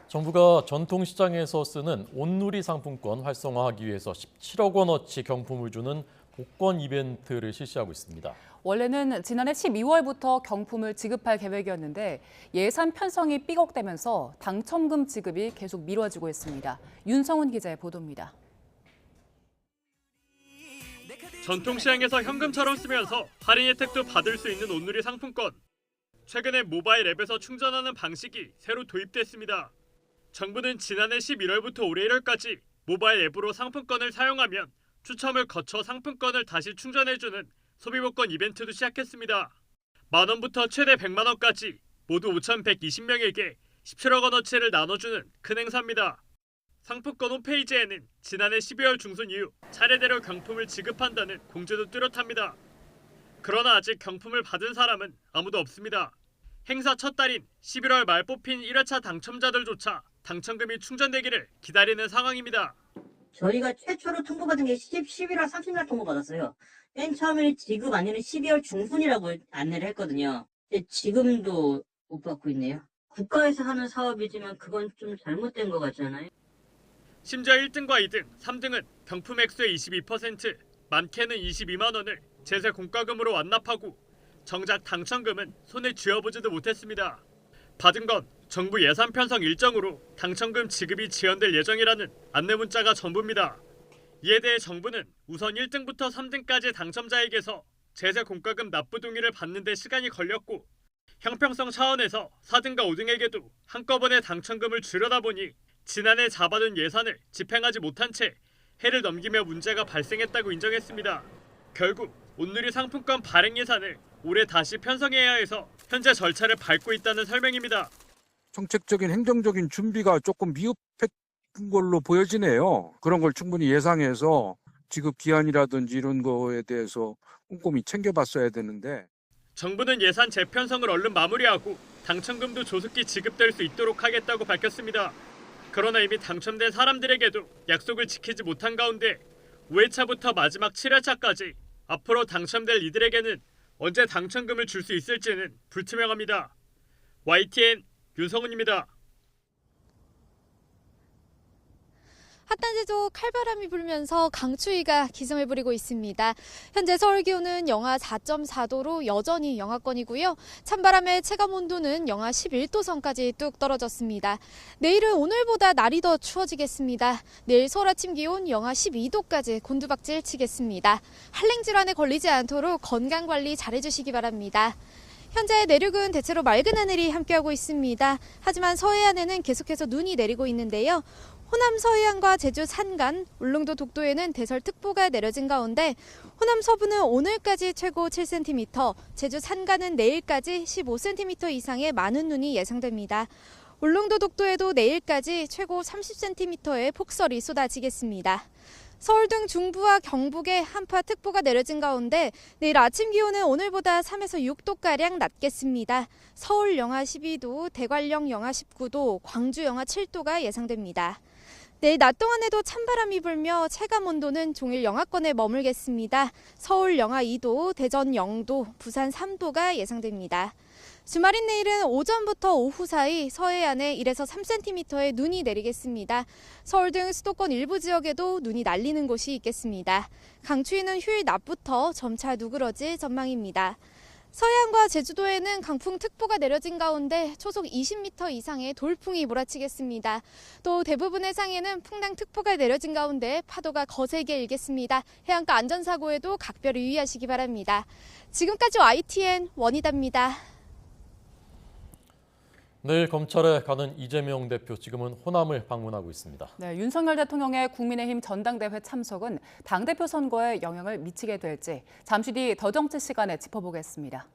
정부가 전통시장에서 쓰는 온누리 상품권 활성화하기 위해서 17억 원어치 경품을 주는 복권 이벤트를 실시하고 있습니다. 원래는 지난해 12월부터 경품을 지급할 계획이었는데 예산 편성이 삐걱대면서 당첨금 지급이 계속 미뤄지고 있습니다. 윤성훈 기자의 보도입니다. 전통시장에서 현금처럼 쓰면서 할인 혜택도 받을 수 있는 온누리 상품권. 최근에 모바일 앱에서 충전하는 방식이 새로 도입됐습니다. 정부는 지난해 11월부터 올해 1월까지 모바일 앱으로 상품권을 사용하면 추첨을 거쳐 상품권을 다시 충전해주는 소비복권 이벤트도 시작했습니다. 만 원부터 최대 100만 원까지 모두 5,120명에게 17억 원어치를 나눠주는 큰 행사입니다. 상품권 홈페이지에는 지난해 12월 중순 이후 차례대로 경품을 지급한다는 공지도 뚜렷합니다. 그러나 아직 경품을 받은 사람은 아무도 없습니다. 행사 첫 달인 11월 말 뽑힌 1회차 당첨자들조차 당첨금이 충전되기를 기다리는 상황입니다. 저희가 최초로 통보받은 게 11월 30일 통보받았어요. 맨 처음에는 지급 안에는 12월 중순이라고 안내를 했거든요. 근데 지금도 못 받고 있네요. 국가에서 하는 사업이지만 그건 좀 잘못된 것 같잖아요. 심지어 1등과 2등, 3등은 경품 액수의 22%, 많게는 22만 원을 제세 공과금으로 완납하고 정작 당첨금은 손에 쥐어보지도 못했습니다. 받은 건 정부 예산 편성 일정으로 당첨금 지급이 지연될 예정이라는 안내 문자가 전부입니다. 이에 대해 정부는 우선 1등부터 3등까지 당첨자에게서 제세 공과금 납부 동의를 받는 데 시간이 걸렸고 형평성 차원에서 4등과 5등에게도 한꺼번에 당첨금을 주려다 보니 지난해 잡아둔 예산을 집행하지 못한 채 해를 넘기며 문제가 발생했다고 인정했습니다. 결국 온누리 상품권 발행 예산을 올해 다시 편성해야 해서 현재 절차를 밟고 있다는 설명입니다. 정책적인 행정적인 준비가 조금 미흡했던 걸로 보여지네요. 그런 걸 충분히 예상해서 지급 기한이라든지 이런 거에 대해서 꼼꼼히 챙겨봤어야 되는데. 정부는 예산 재편성을 얼른 마무리하고 당첨금도 조속히 지급될 수 있도록 하겠다고 밝혔습니다. 그러나 이미 당첨된 사람들에게도 약속을 지키지 못한 가운데 5회차부터 마지막 7회차까지 앞으로 당첨될 이들에게는 언제 당첨금을 줄 수 있을지는 불투명합니다. YTN 윤성훈입니다. 핫단지도 칼바람이 불면서 강추위가 기승을 부리고 있습니다. 현재 서울 기온은 영하 4.4도로 여전히 영하권이고요. 찬바람의 체감 온도는 영하 11도 선까지 뚝 떨어졌습니다. 내일은 오늘보다 날이 더 추워지겠습니다. 내일 서울 아침 기온 영하 12도까지 곤두박질 치겠습니다. 한랭 질환에 걸리지 않도록 건강관리 잘해주시기 바랍니다. 현재 내륙은 대체로 맑은 하늘이 함께하고 있습니다. 하지만 서해안에는 계속해서 눈이 내리고 있는데요. 호남 서해안과 제주 산간, 울릉도 독도에는 대설특보가 내려진 가운데 호남 서부는 오늘까지 최고 7cm, 제주 산간은 내일까지 15cm 이상의 많은 눈이 예상됩니다. 울릉도 독도에도 내일까지 최고 30cm의 폭설이 쏟아지겠습니다. 서울 등 중부와 경북에 한파특보가 내려진 가운데 내일 아침 기온은 오늘보다 3에서 6도가량 낮겠습니다. 서울 영하 12도, 대관령 영하 19도, 광주 영하 7도가 예상됩니다. 내일 낮 동안에도 찬바람이 불며 체감 온도는 종일 영하권에 머물겠습니다. 서울 영하 2도, 대전 0도, 부산 3도가 예상됩니다. 주말인 내일은 오전부터 오후 사이 서해안에 1에서 3cm의 눈이 내리겠습니다. 서울 등 수도권 일부 지역에도 눈이 날리는 곳이 있겠습니다. 강추위는 휴일 낮부터 점차 누그러질 전망입니다. 서해안과 제주도에는 강풍특보가 내려진 가운데 초속 20m 이상의 돌풍이 몰아치겠습니다. 또 대부분의 해상에는 풍랑특보가 내려진 가운데 파도가 거세게 일겠습니다. 해안가 안전사고에도 각별히 유의하시기 바랍니다. 지금까지 YTN 원희다입니다. 내일 검찰에 가는 이재명 대표 지금은 호남을 방문하고 있습니다. 네, 윤석열 대통령의 국민의힘 전당대회 참석은 당대표 선거에 영향을 미치게 될지 잠시 뒤 더 정치 시간에 짚어보겠습니다.